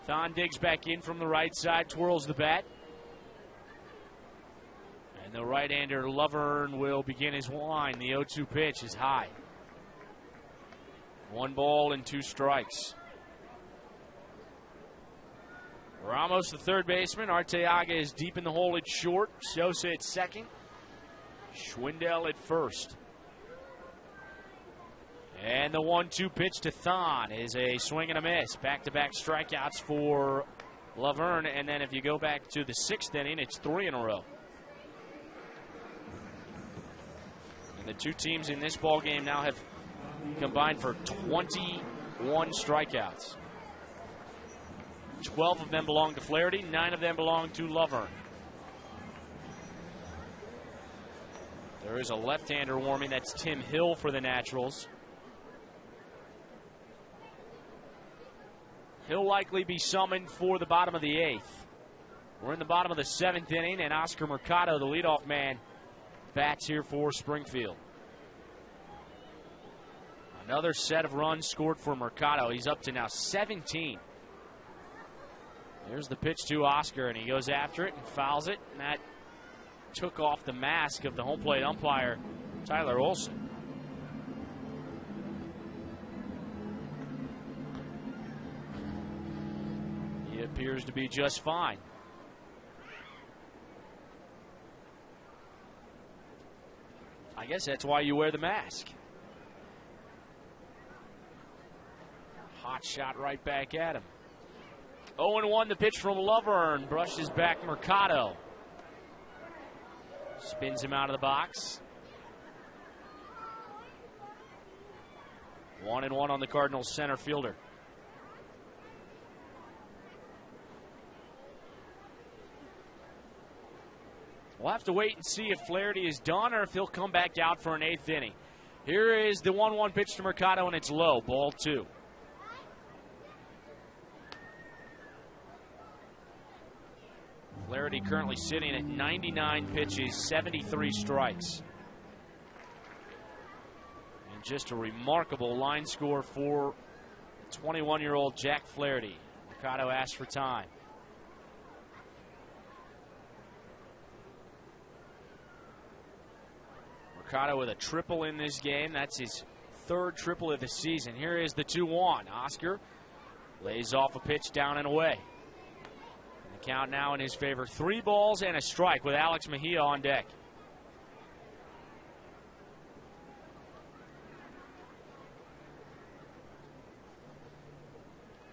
Thon digs back in from the right side, twirls the bat. And the right-hander Lovern will begin his line. The 0-2 pitch is high. 1 ball and 2 strikes. Ramos, the third baseman. Arteaga is deep in the hole at short. Sosa at second. Schwindel at first. And the 1-2 pitch to Thon is a swing and a miss. Back-to-back strikeouts for Lovern. And then if you go back to the 6th inning, it's 3 in a row. And the two teams in this ball game now have combined for 21 strikeouts. 12 of them belong to Flaherty, 9 of them belong to Lovern. There is a left-hander warming. That's Tim Hill for the Naturals. He'll likely be summoned for the bottom of the 8th. We're in the bottom of the 7th inning, and Oscar Mercado, the leadoff man, bats here for Springfield. Another set of runs scored for Mercado. He's up to now 17. There's the pitch to Oscar, and he goes after it and fouls it. And that took off the mask of the home plate umpire, Tyler Olson. He appears to be just fine. I guess that's why you wear the mask. Hot shot right back at him. 0-1 the pitch from Lovern. Brushes back Mercado. Spins him out of the box. 1-1 on the Cardinals center fielder. We'll have to wait and see if Flaherty is done or if he'll come back out for an 8th inning. Here is the 1-1 pitch to Mercado, and it's low. Ball 2. Flaherty currently sitting at 99 pitches, 73 strikes. And just a remarkable line score for 21-year-old Jack Flaherty. Mercado asks for time. Mercado with a triple in this game. That's his 3rd triple of the season. Here is the 2-1. Oscar lays off a pitch down and away. The count now in his favor. 3 balls and a strike with Alex Mejia on deck.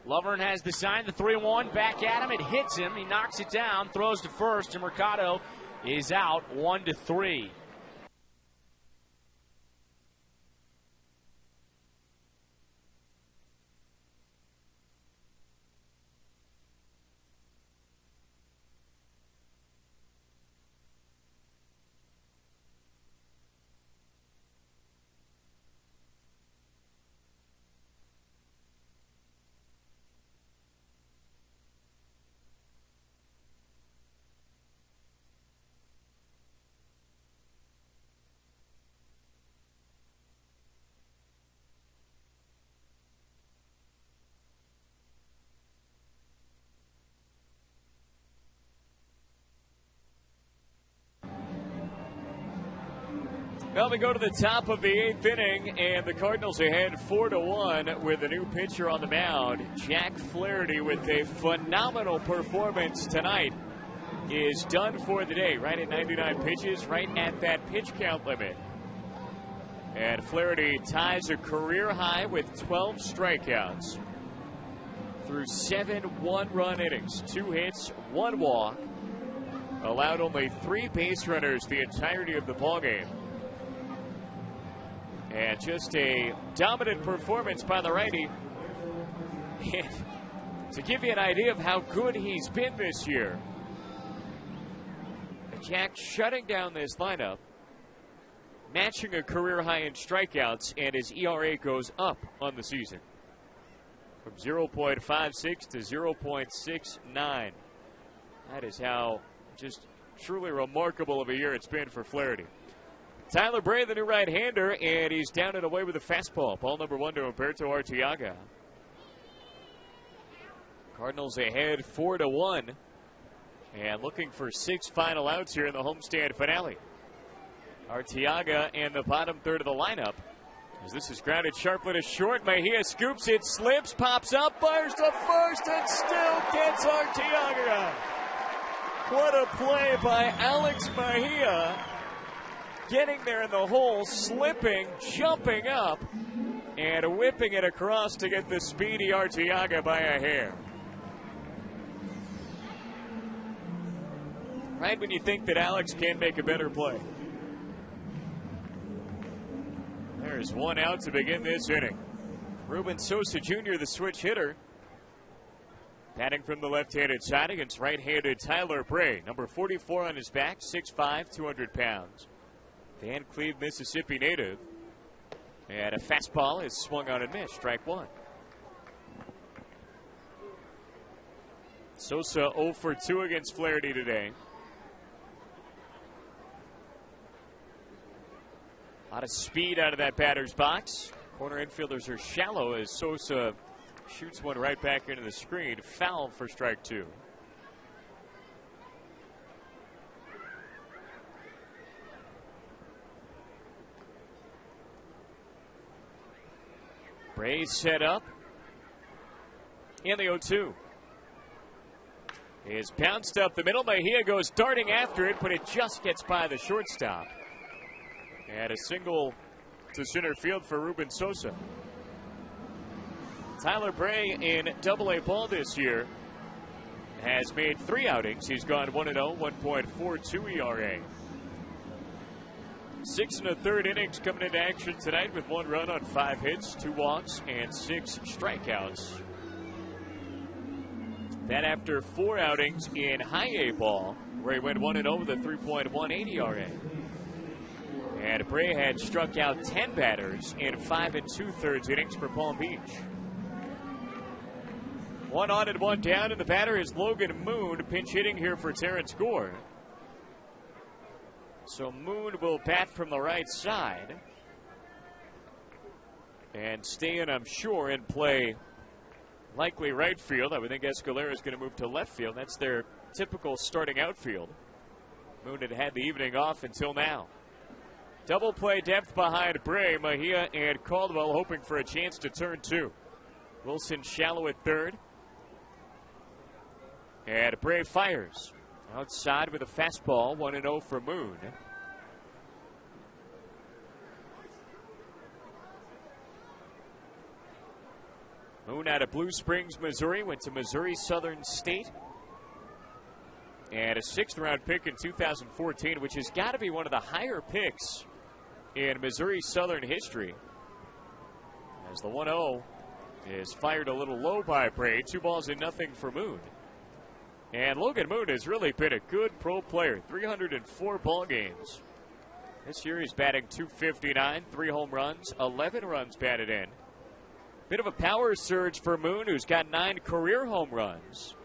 Lovern has the sign, the 3-1, back at him. It hits him. He knocks it down, throws to first, and Mercado is out 1-3. Well, we go to the top of the 8th inning, and the Cardinals ahead 4-1 with a new pitcher on the mound. Jack Flaherty, with a phenomenal performance tonight, is done for the day. Right at 99 pitches, right at that pitch count limit. And Flaherty ties a career high with 12 strikeouts through 7 one-run innings, 2 hits, 1 walk. Allowed only 3 base runners the entirety of the ballgame. And just a dominant performance by the righty. And to give you an idea of how good he's been this year, Jack shutting down this lineup, matching a career high in strikeouts, and his ERA goes up on the season from 0.56 to 0.69. That is how just truly remarkable of a year it's been for Flaherty. Tyler Bray, the new right-hander, and he's down and away with a fastball. Ball number 1 to Humberto Arteaga. Cardinals ahead 4-1, and looking for 6 final outs here in the homestand finale. Arteaga in the bottom third of the lineup, as this is grounded sharply to short. Mejia scoops it, slips, pops up, fires to first, and still gets Arteaga. What a play by Alex Mejia. Getting there in the hole, slipping, jumping up, and whipping it across to get the speedy Arteaga by a hair. Right when you think that Alex can't make a better play. There's 1 out to begin this inning. Ruben Sosa Jr., the switch hitter, batting from the left-handed side against right-handed Tyler Bray. Number 44 on his back, 6'5", 200 pounds. Van Cleve, Mississippi native. And a fastball is swung on and missed. Strike 1. Sosa 0 for 2 against Flaherty today. A lot of speed out of that batter's box. Corner infielders are shallow as Sosa shoots one right back into the screen. Foul for strike 2. Bray set up in the 0-2. Is bounced up the middle. Mejia goes darting after it, but it just gets by the shortstop. And a single to center field for Ruben Sosa. Tyler Bray in Double-A ball this year has made 3 outings. He's gone 1-0, 1.42 ERA. 6 1/3 innings coming into action tonight with 1 run on 5 hits, 2 walks, and 6 strikeouts. That after 4 outings in High A ball, where he went 1-0 with a 3.18 ERA. And Bray had struck out 10 batters in 5 2/3 innings for Palm Beach. 1 on and 1 down, and the batter is Logan Moon, pinch hitting here for Terrence Gore. So Moon will bat from the right side and stay in, I'm sure, and play likely right field. I would think Escalera is going to move to left field. That's their typical starting outfield. Moon had the evening off until now. Double play depth behind Bray. Mejia and Caldwell hoping for a chance to turn 2. Wilson shallow at third. And Bray fires. Outside with a fastball, 1-0 for Moon. Moon out of Blue Springs, Missouri, went to Missouri Southern State. And a 6th round pick in 2014, which has got to be one of the higher picks in Missouri Southern history. As the 1-0 is fired a little low by Bray. 2 balls and nothing for Moon. And Logan Moon has really been a good pro player. 304 ball games. This year he's batting .259, 3 home runs, 11 runs batted in. Bit of a power surge for Moon, who's got 9 career home runs,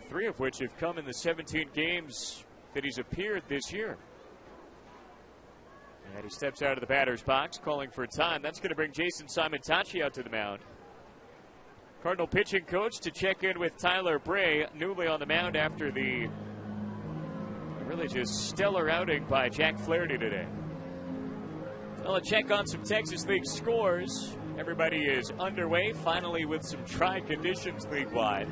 3 of which have come in the 17 games that he's appeared this year. And he steps out of the batter's box, calling for time. That's going to bring Jason Simon-Tachi out to the mound. Cardinal pitching coach to check in with Tyler Bray, newly on the mound after the Really just stellar outing by Jack Flaherty today. Well, a check on some Texas League scores. Everybody is underway, finally, with some trying conditions league-wide.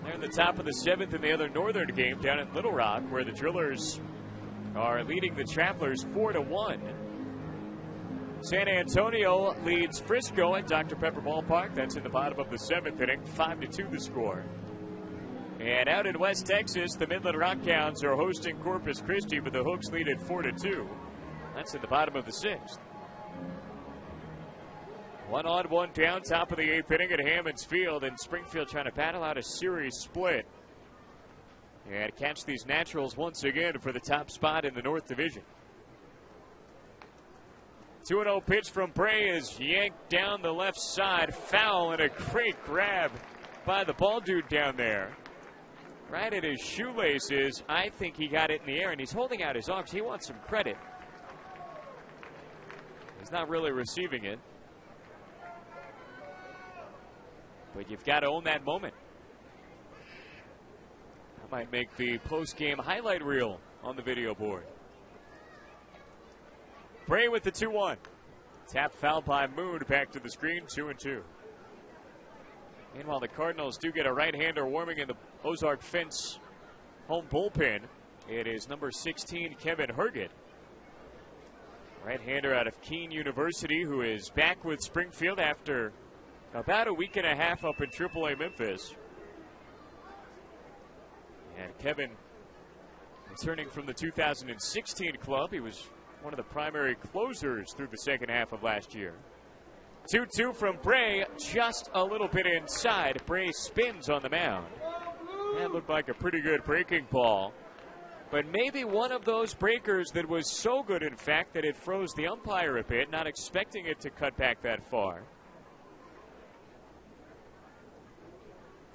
They're in the top of the 7th in the other northern game down in Little Rock, where the Drillers are leading the Travelers 4-1. San Antonio leads Frisco at Dr. Pepper Ballpark. That's in the bottom of the 7th inning, 5-2 the score. And out in West Texas, the Midland Rockhounds are hosting Corpus Christi, but the Hooks lead at 4-2. That's in the bottom of the 6th. 1 on, 1 down, top of the 8th inning at Hammons Field, and Springfield trying to battle out a series split and catch these Naturals once again for the top spot in the North Division. 2-0 pitch from Bray is yanked down the left side, foul, and a great grab by the ball dude down there. Right at his shoelaces. I think he got it in the air, and he's holding out his arms. He wants some credit. He's not really receiving it. But you've got to own that moment. I might make the post-game highlight reel on the video board. Bray with the 2-1. Tap foul by Moon. Back to the screen, 2-2. Meanwhile, the Cardinals do get a right-hander warming in the Ozark Fence home bullpen. It is number 16, Kevin Herget. Right-hander out of Keene University, who is back with Springfield after about a week and a half up in AAA Memphis. And Kevin returning from the 2016 club. He was one of the primary closers through the second half of last year. 2-2 from Bray, just a little bit inside. Bray spins on the mound. That looked like a pretty good breaking ball. But maybe one of those breakers that was so good, in fact, that it froze the umpire a bit, not expecting it to cut back that far.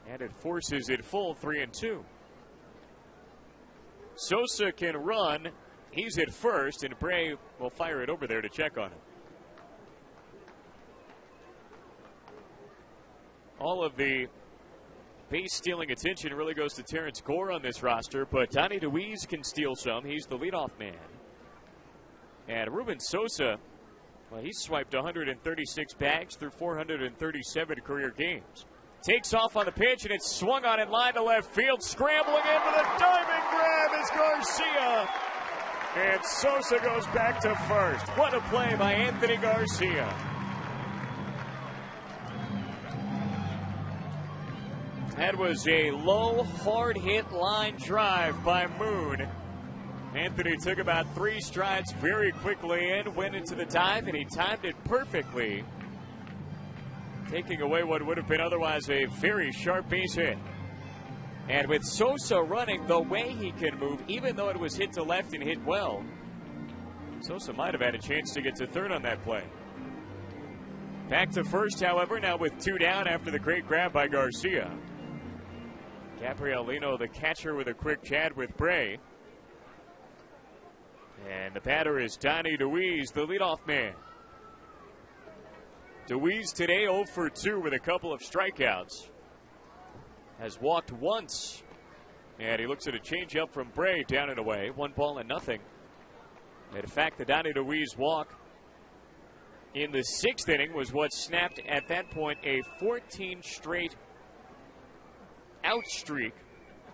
And it forces it full, 3-2. Sosa can run. He's at first, and Bray will fire it over there to check on him. All of the base-stealing attention really goes to Terrence Gore on this roster, but Donnie DeWeese can steal some. He's the leadoff man. And Ruben Sosa, well, he's swiped 136 bags through 437 career games. Takes off on the pitch, and it's swung on in line to left field. Scrambling in with a diving grab is Garcia. And Sosa goes back to first. What a play by Anthony Garcia. That was a low, hard-hit line drive by Moon. Anthony took about 3 strides very quickly in, went into the dive, and he timed it perfectly, taking away what would have been otherwise a very sharp base hit. And with Sosa running the way he can move, even though it was hit to left and hit well, Sosa might have had a chance to get to third on that play. Back to first, however, now with 2 down after the great grab by Garcia. Gabrielino, the catcher, with a quick chat with Bray. And the batter is Donnie DeWeese, the leadoff man. DeWeese today 0 for 2 with a couple of strikeouts. Has walked once. And he looks at a changeup from Bray, down and away. 1-0. In fact, the Donnie DeWeese walk in the 6th inning was what snapped at that point a 14 straight out streak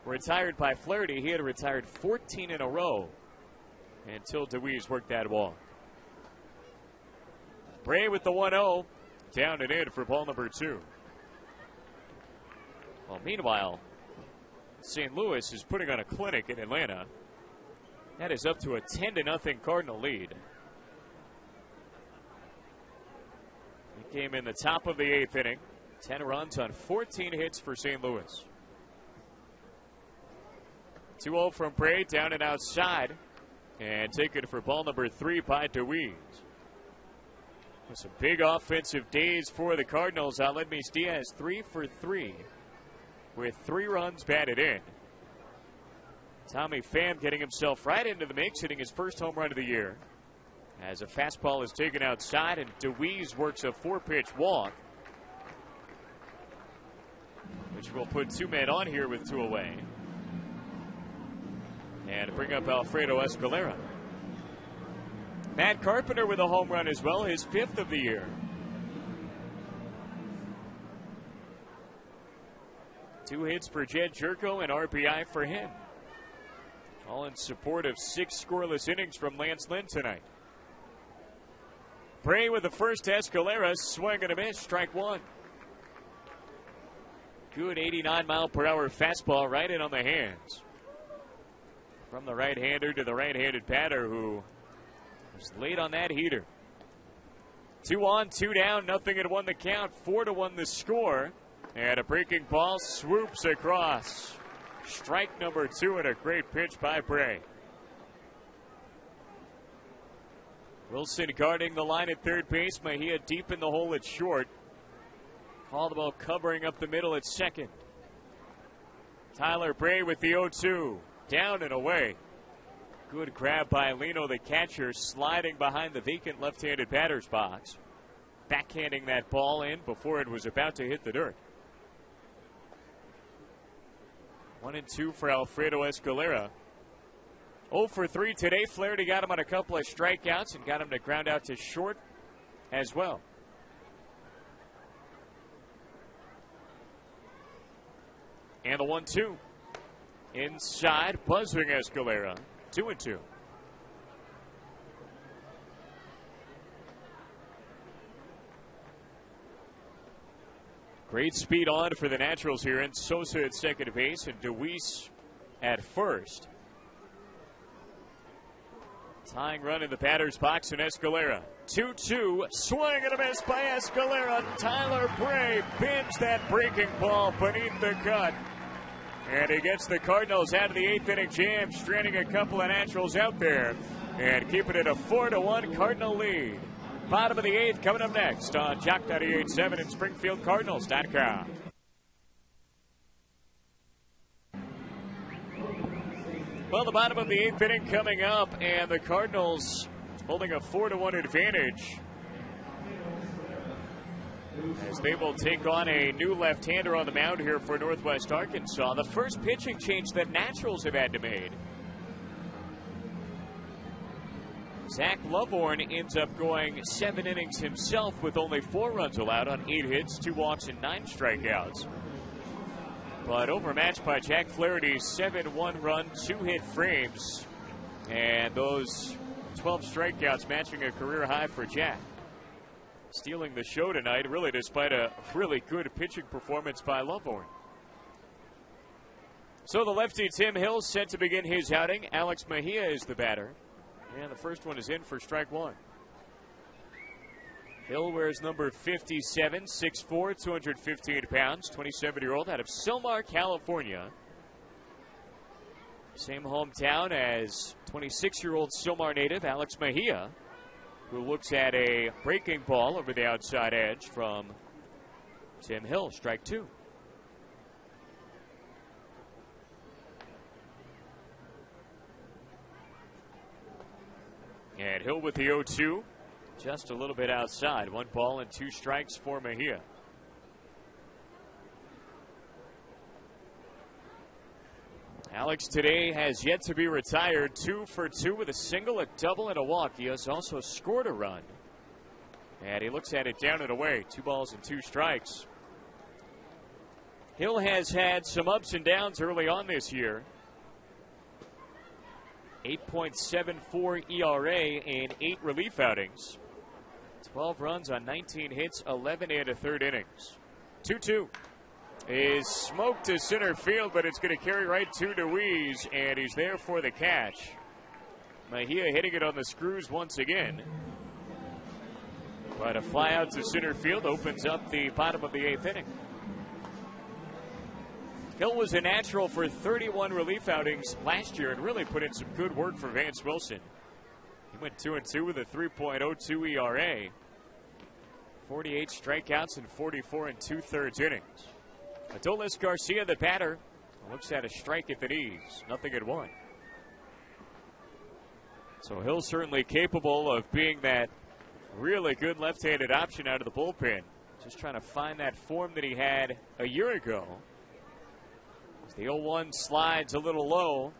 retired by Flaherty. He had retired 14 in a row until DeWeese worked that walk. Bray with the 1-0. Down and in for ball number 2. Well, meanwhile, St. Louis is putting on a clinic in Atlanta. That is up to a 10-0 Cardinal lead. It came in the top of the 8th inning. 10 runs on 14 hits for St. Louis. 2-0 from Bray, down and outside. And taken for ball number 3 by DeWeese. With some big offensive days for the Cardinals. Aledmys Diaz 3 for 3 with 3 runs batted in. Tommy Pham getting himself right into the mix, hitting his first home run of the year. As a fastball is taken outside, and DeWeese works a 4-pitch walk, which will put 2 men on here with 2 away. And bring up Alfredo Escalera. Matt Carpenter with a home run as well, his 5th of the year. 2 hits for Jed Jerko and RBI for him. All in support of 6 scoreless innings from Lance Lynn tonight. Bray with the first to Escalera, swing and a miss, strike 1. Good 89-mile-per-hour fastball right in on the hands. From the right-hander to the right-handed batter who was late on that heater. 2 on, 2 down, nothing and 1 the count, 4-1 the score. And a breaking ball swoops across. Strike number 2 and a great pitch by Bray. Wilson guarding the line at third base. Mejia deep in the hole at short. Caldwell covering up the middle at second. Tyler Bray with the 0-2. Down and away. Good grab by Lino, the catcher, sliding behind the vacant left-handed batter's box. Backhanding that ball in before it was about to hit the dirt. 1-2 for Alfredo Escalera. 0 for 3 today. Flaherty got him on a couple of strikeouts and got him to ground out to short as well. And the 1-2. Inside, buzzing Escalera. 2-2. Great speed on for the Naturals here, and Sosa at second base and DeWeese at first. Tying run in the batter's box and Escalera. 2-2, swing and a miss by Escalera. Tyler Bray bins that breaking ball beneath the cut. And he gets the Cardinals out of the 8th inning jam, stranding a couple of Naturals out there and keeping it a 4-1 Cardinal lead. Bottom of the 8th coming up next on Jock 98.7 and SpringfieldCardinals.com. Well, the bottom of the 8th inning coming up, and the Cardinals holding a 4-1 advantage as they will take on a new left-hander on the mound here for Northwest Arkansas. The first pitching change that Naturals have had to make. Zach Loveorn ends up going 7 innings himself with only 4 runs allowed on 8 hits, 2 walks, and 9 strikeouts. But overmatched by Jack Flaherty's 7 one-run, 2-hit frames. And those 12 strikeouts matching a career high for Jack. Stealing the show tonight, really, despite a really good pitching performance by Loveorn. So the lefty Tim Hill set to begin his outing. Alex Mejia is the batter. And the first one is in for strike 1. Hill wears number 57, 6'4", 215 pounds, 27-year-old out of Silmar, California. Same hometown as 26-year-old Silmar native Alex Mejia, who looks at a breaking ball over the outside edge from Tim Hill, strike 2. And Hill with the 0-2, just a little bit outside. 1 ball and 2 strikes for Mejia. Alex today has yet to be retired. 2 for 2 with a single, a double, and a walk. He has also scored a run. And he looks at it down and away. 2 balls and 2 strikes. Hill has had some ups and downs early on this year. 8.74 ERA in 8 relief outings. 12 runs on 19 hits, 11 and a third innings. 2-2 is smoked to center field, but it's going to carry right to DeWeese, and he's there for the catch. Mejia hitting it on the screws once again. But a fly out to center field opens up the bottom of the 8th inning. Hill was a natural for 31 relief outings last year and really put in some good work for Vance Wilson. He went 2-2 with a 3.02 ERA. 48 strikeouts and 44 2/3 innings. Adolis Garcia, the batter, looks at a strike at the knees. Nothing at 1. So Hill's certainly capable of being that really good left-handed option out of the bullpen. Just trying to find that form that he had a year ago. The 0-1 slides a little low.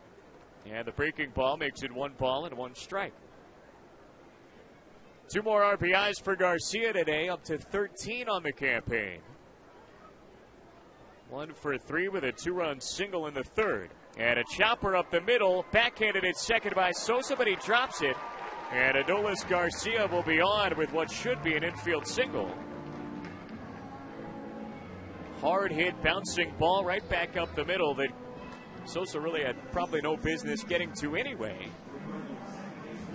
And the breaking ball makes it 1 ball and 1 strike. 2 more RBIs for Garcia today, up to 13 on the campaign. 1 for 3 with a 2-run single in the third. And a chopper up the middle, backhanded at second by Sosa, but he drops it. And Adolis Garcia will be on with what should be an infield single. Hard hit, bouncing ball right back up the middle that Sosa really had probably no business getting to anyway,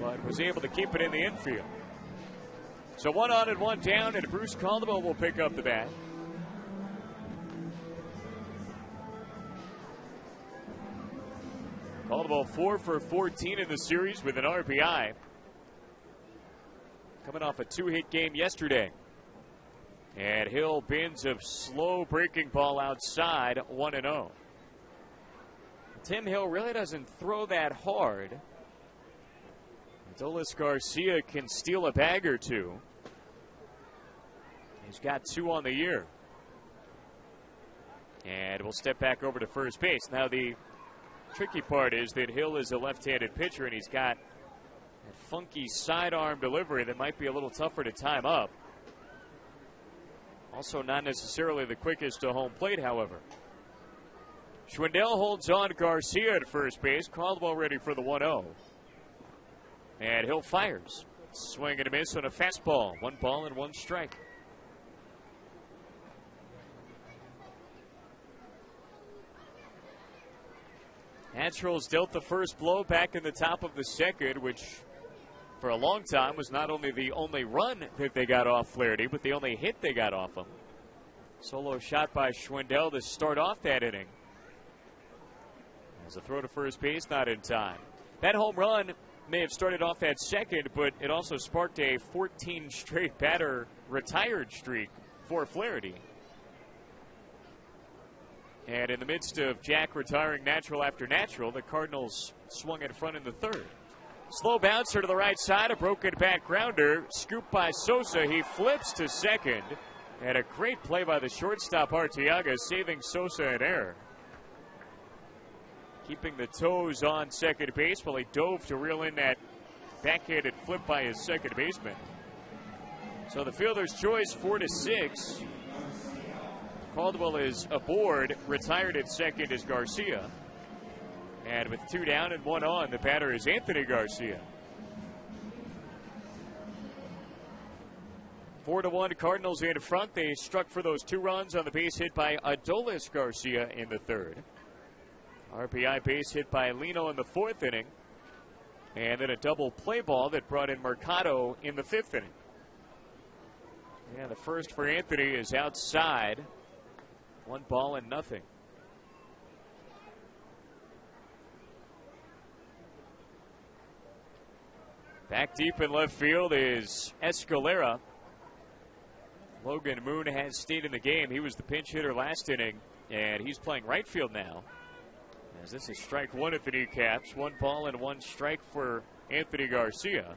but was able to keep it in the infield. So 1 on and 1 down, and Bruce Caldwell will pick up the bat. Caldwell 4 for 14 in the series with an RBI. Coming off a 2-hit game yesterday. And Hill bins of slow breaking ball outside, 1-0. Tim Hill really doesn't throw that hard. Adolis Garcia can steal a bag or two. He's got 2 on the year. And we'll step back over to first base. Now the tricky part is that Hill is a left-handed pitcher, and he's got a funky sidearm delivery that might be a little tougher to time up. Also not necessarily the quickest to home plate, however. Schwindel holds on to Garcia at first base. Caldwell ready for the 1-0. And Hill fires. Swing and a miss on a fastball. 1 ball and 1 strike. Naturals dealt the first blow back in the top of the second, which for a long time was not only the only run that they got off Flaherty, but the only hit they got off him. Solo shot by Schwindel to start off that inning. As a throw to first base, not in time. That home run may have started off that second, but it also sparked a 14 straight batter retired streak for Flaherty. And in the midst of Jack retiring natural after natural, the Cardinals swung in front in the third. Slow bouncer to the right side, a broken back grounder, scooped by Sosa. He flips to second. And a great play by the shortstop Arteaga, saving Sosa an error. Keeping the toes on second base while he dove to reel in that backhanded flip by his second baseman. So the fielder's choice, 4-6. Caldwell is aboard. Retired at second is Garcia. And with 2 down and 1 on, the batter is Anthony Garcia. 4-1 Cardinals in front. They struck for those 2 runs on the base hit by Adolis Garcia in the third. RBI base hit by Lino in the 4th inning. And then a double play ball that brought in Mercado in the 5th inning. And the first for Anthony is outside. 1 ball and nothing. Back deep in left field is Escalera. Logan Moon has stayed in the game. He was the pinch hitter last inning, and he's playing right field now. As this is strike 1 at the kneecaps. 1 ball and 1 strike for Anthony Garcia.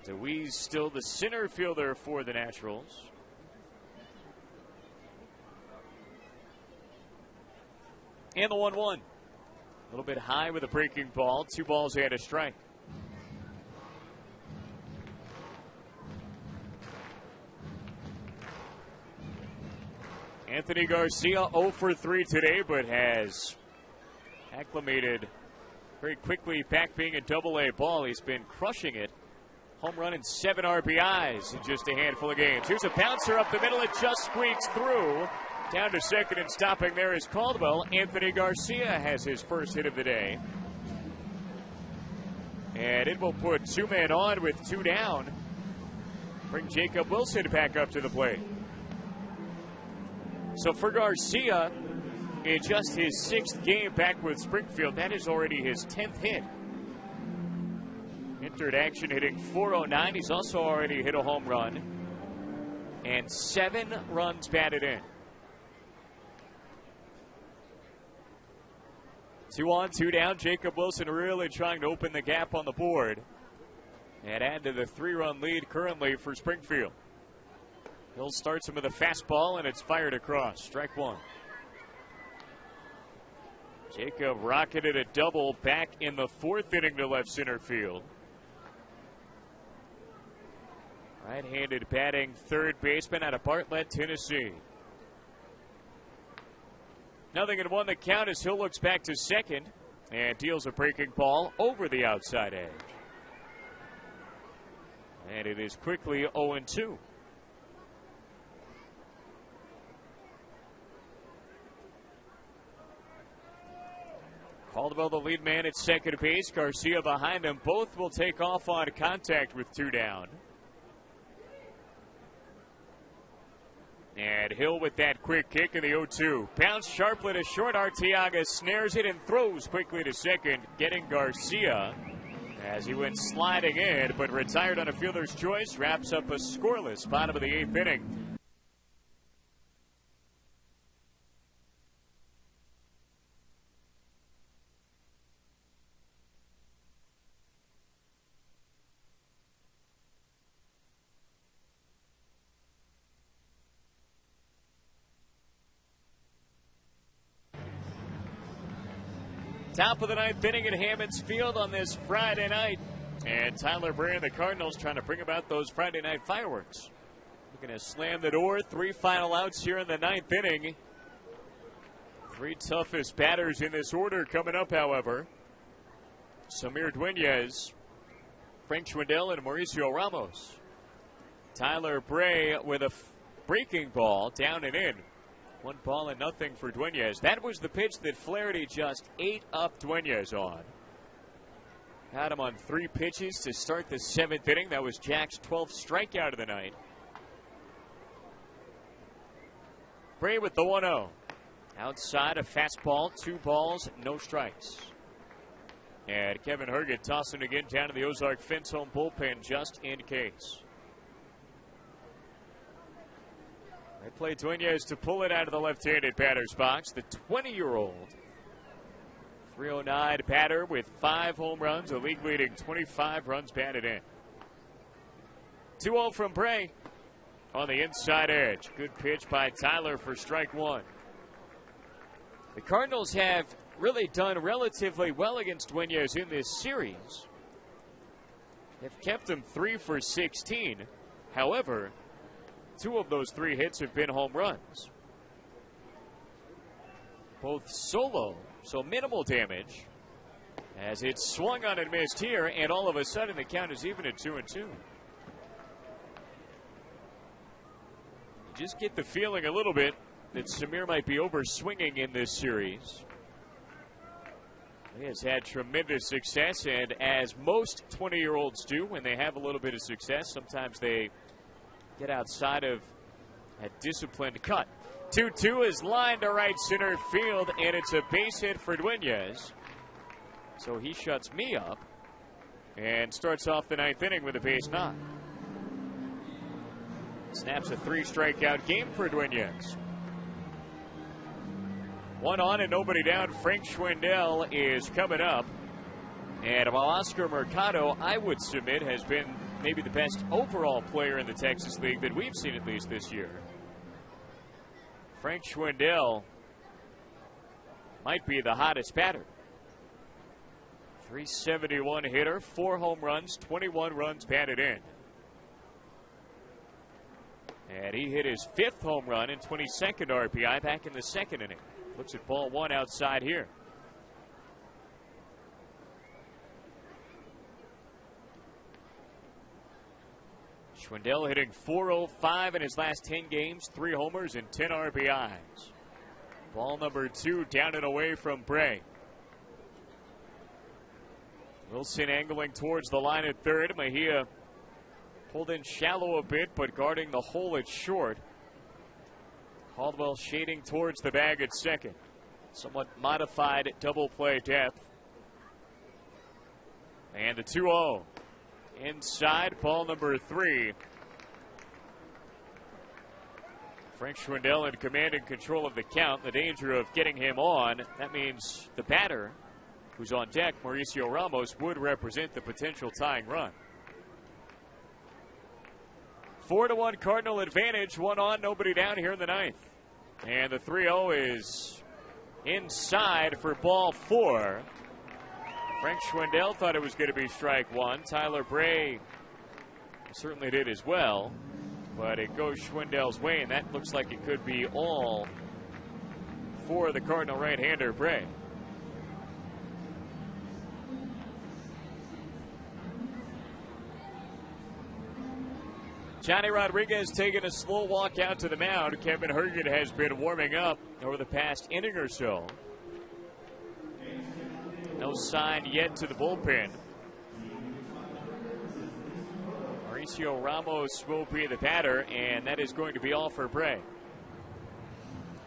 DeWeese still the center fielder for the Naturals. And the 1-1. A little bit high with a breaking ball. 2 balls and a strike. Anthony Garcia 0 for 3 today, but has acclimated very quickly back being a Double-A ball. He's been crushing it. Home run and 7 RBIs in just a handful of games. Here's a bouncer up the middle. It just squeaks through. Down to second and stopping there is Caldwell. Anthony Garcia has his first hit of the day. And it will put 2 men on with 2 down. Bring Jacob Wilson back up to the plate. So for Garcia, in just his 6th game back with Springfield, that is already his 10th hit. Entered action hitting .409. He's also already hit a home run. And 7 runs batted in. 2 on, 2 down. Jacob Wilson really trying to open the gap on the board and add to the 3-run lead currently for Springfield. Hill starts him with a fastball, and it's fired across. Strike 1. Jacob rocketed a double back in the 4th inning to left center field. Right-handed batting third baseman out of Bartlett, Tennessee. 0-1 the count as Hill looks back to second and deals a breaking ball over the outside edge. And it is quickly 0-2. Caldwell, the lead man at second base. Garcia behind him. Both will take off on contact with 2 down. And Hill with that quick kick in the 0-2. Bounce sharply to short. Arteaga snares it and throws quickly to second, getting Garcia as he went sliding in, but retired on a fielder's choice. Wraps up a scoreless bottom of the 8th inning. Top of the 9th inning at Hammons Field on this Friday night. And Tyler Bray and the Cardinals trying to bring about those Friday night fireworks. Looking to slam the door. 3 final outs here in the 9th inning. 3 toughest batters in this order coming up, however. Samir Dueñas, Frank Schwindel, and Mauricio Ramos. Tyler Bray with a breaking ball down and in. 1-0 for Dueñas. That was the pitch that Flaherty just ate up Dueñas on. Had him on 3 pitches to start the 7th inning. That was Jack's 12th strikeout of the night. Bray with the 1-0. Outside a fastball, 2 balls, no strikes. And Kevin Herget tossing again down to the Ozark fence home bullpen just in case. They play Dueñas to pull it out of the left-handed batter's box. The 20-year-old 309 batter with 5 home runs, a league-leading 25 runs batted in. 2-0 from Bray on the inside edge. Good pitch by Tyler for strike 1. The Cardinals have really done relatively well against Dueñas in this series. They've kept him 3 for 16. However, 2 of those 3 hits have been home runs. Both solo, so minimal damage. As it's swung on and missed here, and all of a sudden the count is even at 2-2. You just get the feeling a little bit that Samir might be over swinging in this series. He has had tremendous success, and as most 20-year-olds do when they have a little bit of success, sometimes they get outside of a disciplined cut. 2-2 is lined to right center field, and it's a base hit for Dueñas. So he shuts me up and starts off the 9th inning with a base knock. Snaps a 3-strikeout game for Dueñas. 1 on and nobody down. Frank Schwindel is coming up. And while Oscar Mercado, I would submit, has been maybe the best overall player in the Texas League that we've seen at least this year, Frank Schwindel might be the hottest batter. 371 hitter, 4 home runs, 21 runs batted in. And he hit his 5th home run and 22nd RBI back in the 2nd inning. Looks at ball 1 outside here. Schwindel hitting .405 in his last 10 games, 3 homers and 10 RBIs. Ball number 2 down and away from Bray. Wilson angling towards the line at third. Mejia pulled in shallow a bit, but guarding the hole at short. Caldwell shading towards the bag at second. Somewhat modified double play depth. And the 2-0. Inside, ball number 3. Frank Schwindel in command and control of the count. The danger of getting him on. That means the batter, who's on deck, Mauricio Ramos, would represent the potential tying run. 4-1 Cardinal advantage. 1 on, nobody down here in the 9th. And the 3-0 is inside for ball 4. Frank Schwindel thought it was going to be strike 1. Tyler Bray certainly did as well. But it goes Schwindel's way, and that looks like it could be all for the Cardinal right-hander, Bray. Johnny Rodriguez taking a slow walk out to the mound. Kevin Herget has been warming up over the past inning or so. No sign yet to the bullpen. Mauricio Ramos will be the batter, and that is going to be all for Bray.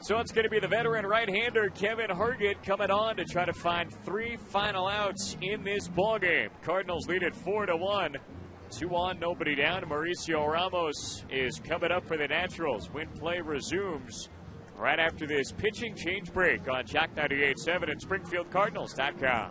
So it's going to be the veteran right-hander Kevin Herget coming on to try to find 3 final outs in this ballgame. Cardinals lead it 4-1. 2 on, nobody down. Mauricio Ramos is coming up for the Naturals. Win play resumes right after this pitching change break on Jack 98.7 and SpringfieldCardinals.com.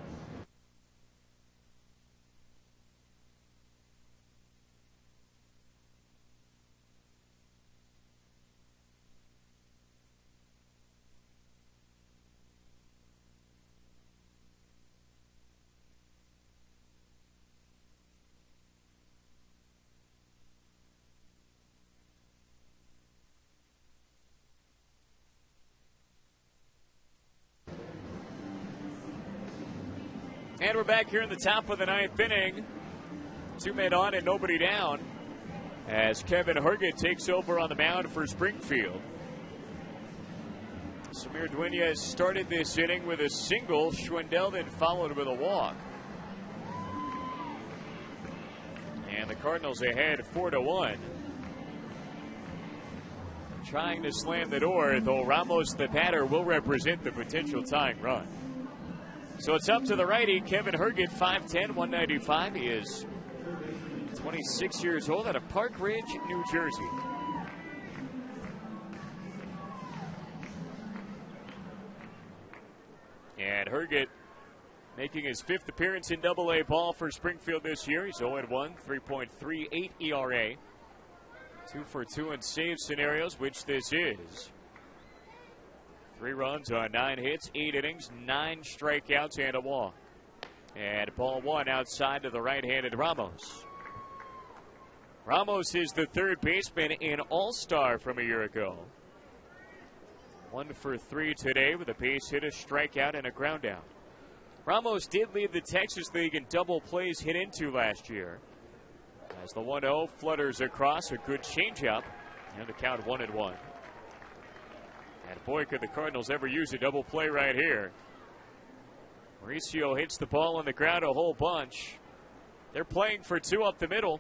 And we're back here in the top of the 9th inning. 2 men on and nobody down as Kevin Herget takes over on the mound for Springfield. Samir Dueñas started this inning with a single. Schwindel then followed with a walk. And the Cardinals ahead 4-1. Trying to slam the door, though Ramos, the batter, will represent the potential tying run. So it's up to the righty, Kevin Herget, 5'10", 195. He is 26 years old out of Park Ridge, New Jersey. And Herget making his 5th appearance in AA ball for Springfield this year. He's 0-1, 3.38 ERA. 2 for 2 in save scenarios, which this is. 3 runs on 9 hits, 8 innings, 9 strikeouts, and a walk. And ball 1 outside to the right-handed Ramos. Ramos is the third baseman in All-Star from a year ago. 1 for 3 today with a base hit, a strikeout, and a ground out. Ramos did lead the Texas League in double plays hit into last year. As the 1-0 flutters across, a good changeup, and the count 1-1. And boy, could the Cardinals ever use a double play right here. Mauricio hits the ball on the ground a whole bunch. They're playing for 2 up the middle.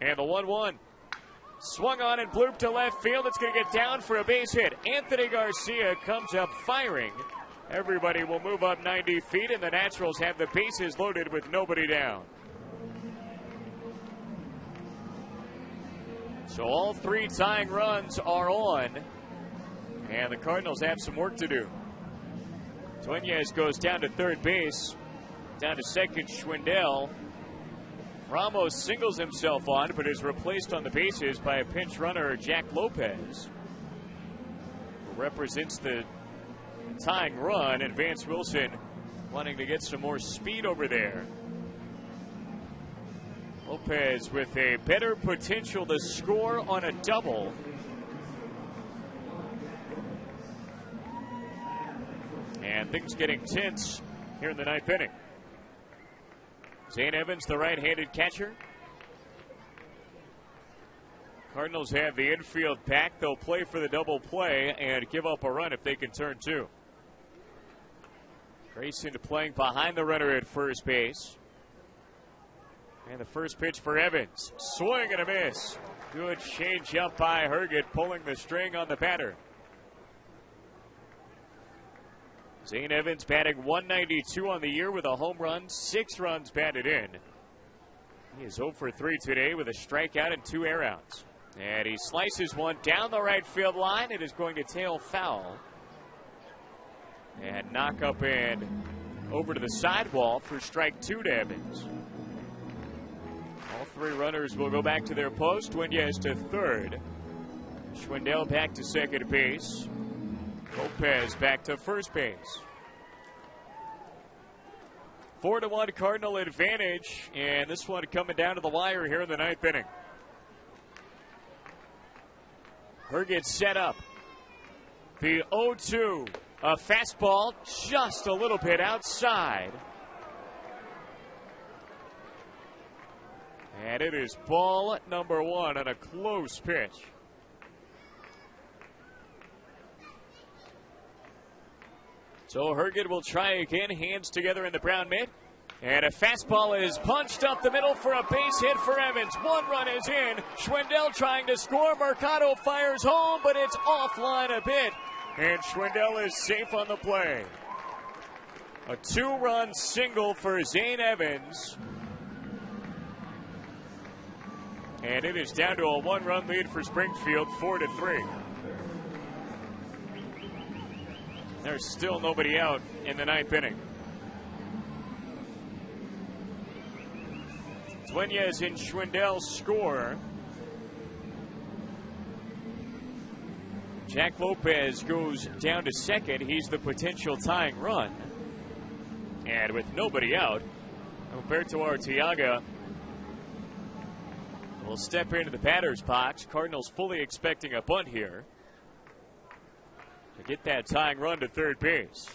And the 1-1. Swung on and blooped to left field. It's going to get down for a base hit. Anthony Garcia comes up firing. Everybody will move up 90 feet, and the Naturals have the bases loaded with nobody down. So all 3 tying runs are on, and the Cardinals have some work to do. Dueñas goes down to third base, down to second Schwindel. Ramos singles himself on, but is replaced on the bases by a pinch runner, Jack Lopez, who represents the tying run, and Vance Wilson wanting to get some more speed over there. Lopez with a better potential to score on a double. And things getting tense here in the 9th inning. Zane Evans, the right-handed catcher. Cardinals have the infield back. They'll play for the double play and give up a run if they can turn 2. Grayson playing behind the runner at first base. And the first pitch for Evans. Swing and a miss. Good change up by Herget, pulling the string on the batter. Zane Evans batting 192 on the year with a home run, 6 runs batted in. He is 0 for 3 today with a strikeout and 2 air outs. And he slices one down the right field line. It is going to tail foul. And knock up and over to the sidewall for strike 2 to Evans. All 3 runners will go back to their post. Dueñas to third. Schwindel back to second base. Lopez back to first base. 4-1 Cardinal advantage, and this one coming down to the wire here in the ninth inning. Herget set up. The 0-2, a fastball just a little bit outside. And it is ball number one on a close pitch. So Herget will try again, hands together in the brown mitt. And a fastball is punched up the middle for a base hit for Evans. One run is in. Schwindel trying to score. Mercado fires home, but it's offline a bit. And Schwindel is safe on the play. A 2-run single for Zane Evans. And it is down to a 1-run lead for Springfield, 4-3. There's still nobody out in the ninth inning. Dueñas and Schwindel score. Jack Lopez goes down to second. He's the potential tying run. And with nobody out, Roberto Arteaga will step into the batter's box. Cardinals fully expecting a bunt here to get that tying run to third base.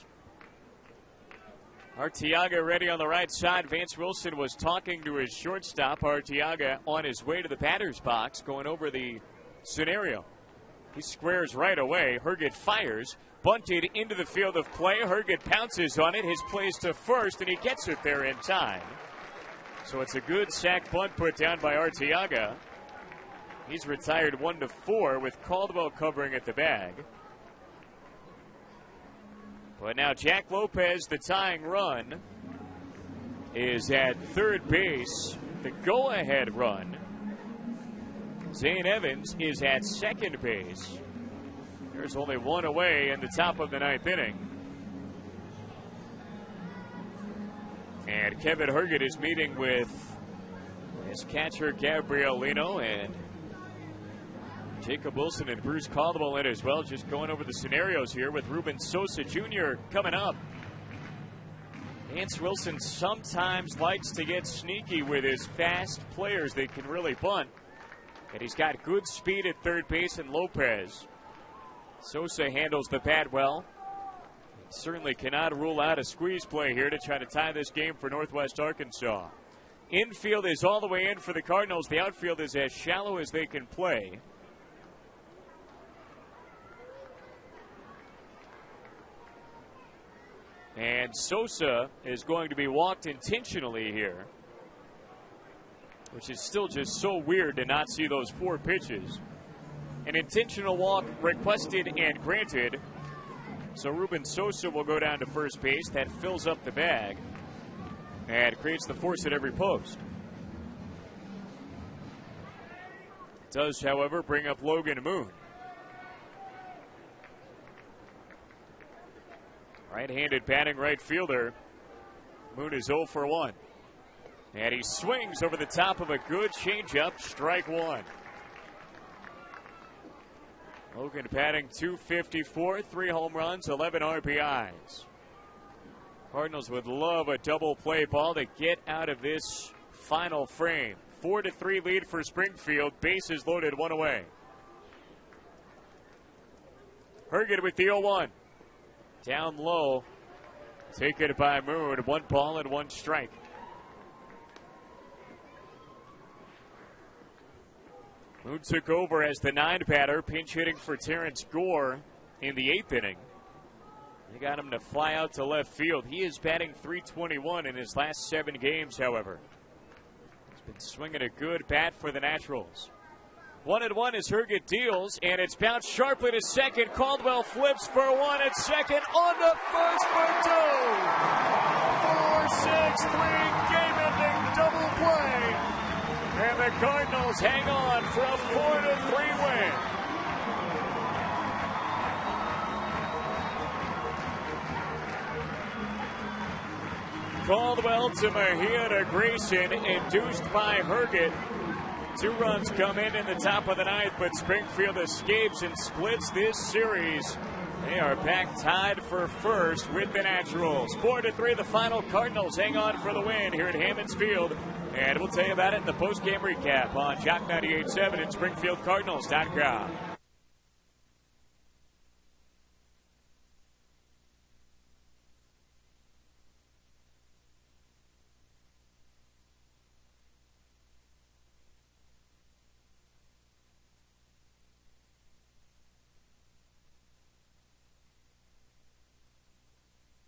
Arteaga ready on the right side. Vance Wilson was talking to his shortstop. Arteaga on his way to the batter's box, going over the scenario. He squares right away. Herget fires, bunted into the field of play. Herget pounces on it. His plays to first, and he gets it there in time. So it's a good sack bunt put down by Arteaga. He's retired 1-4 with Caldwell covering at the bag. But now Jack Lopez, the tying run, is at third base. The go-ahead run, Zane Evans, is at second base. There's only one away in the top of the ninth inning. And Kevin Herget is meeting with his catcher Gabriel Lino, and Jacob Wilson and Bruce Caldwell in as well, just going over the scenarios here with Ruben Sosa Jr. coming up. Vance Wilson sometimes likes to get sneaky with his fast players that can really bunt. And he's got good speed at third base, and Lopez. Sosa handles the bat well. Certainly cannot rule out a squeeze play here to try to tie this game for Northwest Arkansas. Infield is all the way in for the Cardinals. The outfield is as shallow as they can play. And Sosa is going to be walked intentionally here, which is still just so weird to not see those 4 pitches. An intentional walk requested and granted. So Ruben Sosa will go down to first base. That fills up the bag and creates the force at every post. Does, however, bring up Logan Moon. Right-handed batting right fielder. Moon is 0 for 1. And he swings over the top of a good changeup, strike one. Logan batting .254, 3 home runs, 11 RBIs. Cardinals would love a double play ball to get out of this final frame. 4-3 lead for Springfield. Bases loaded, 1 away. Herget with the 0-1. Down low. Taken by Moon. 1 ball and 1 strike. Moon took over as the 9 batter, pinch hitting for Terrence Gore in the 8th inning. They got him to fly out to left field. He is batting .321 in his last 7 games, however. He's been swinging a good bat for the Naturals. 1-1 as Herget deals, and it's bounced sharply to second. Caldwell flips for 1 at second, on to first for 2. 4-6-3 game-ending double play. And the Cardinals hang on for a 4-3 win. Caldwell to Mejia to Grayson, induced by Herget. 2 runs come in the top of the 9th, but Springfield escapes and splits this series They are back tied for first with the Naturals. 4-3 the final. Cardinals hang on for the win here at Hammons Field. And we'll tell you about it in the post-game recap on Jock 98.7 and SpringfieldCardinals.com.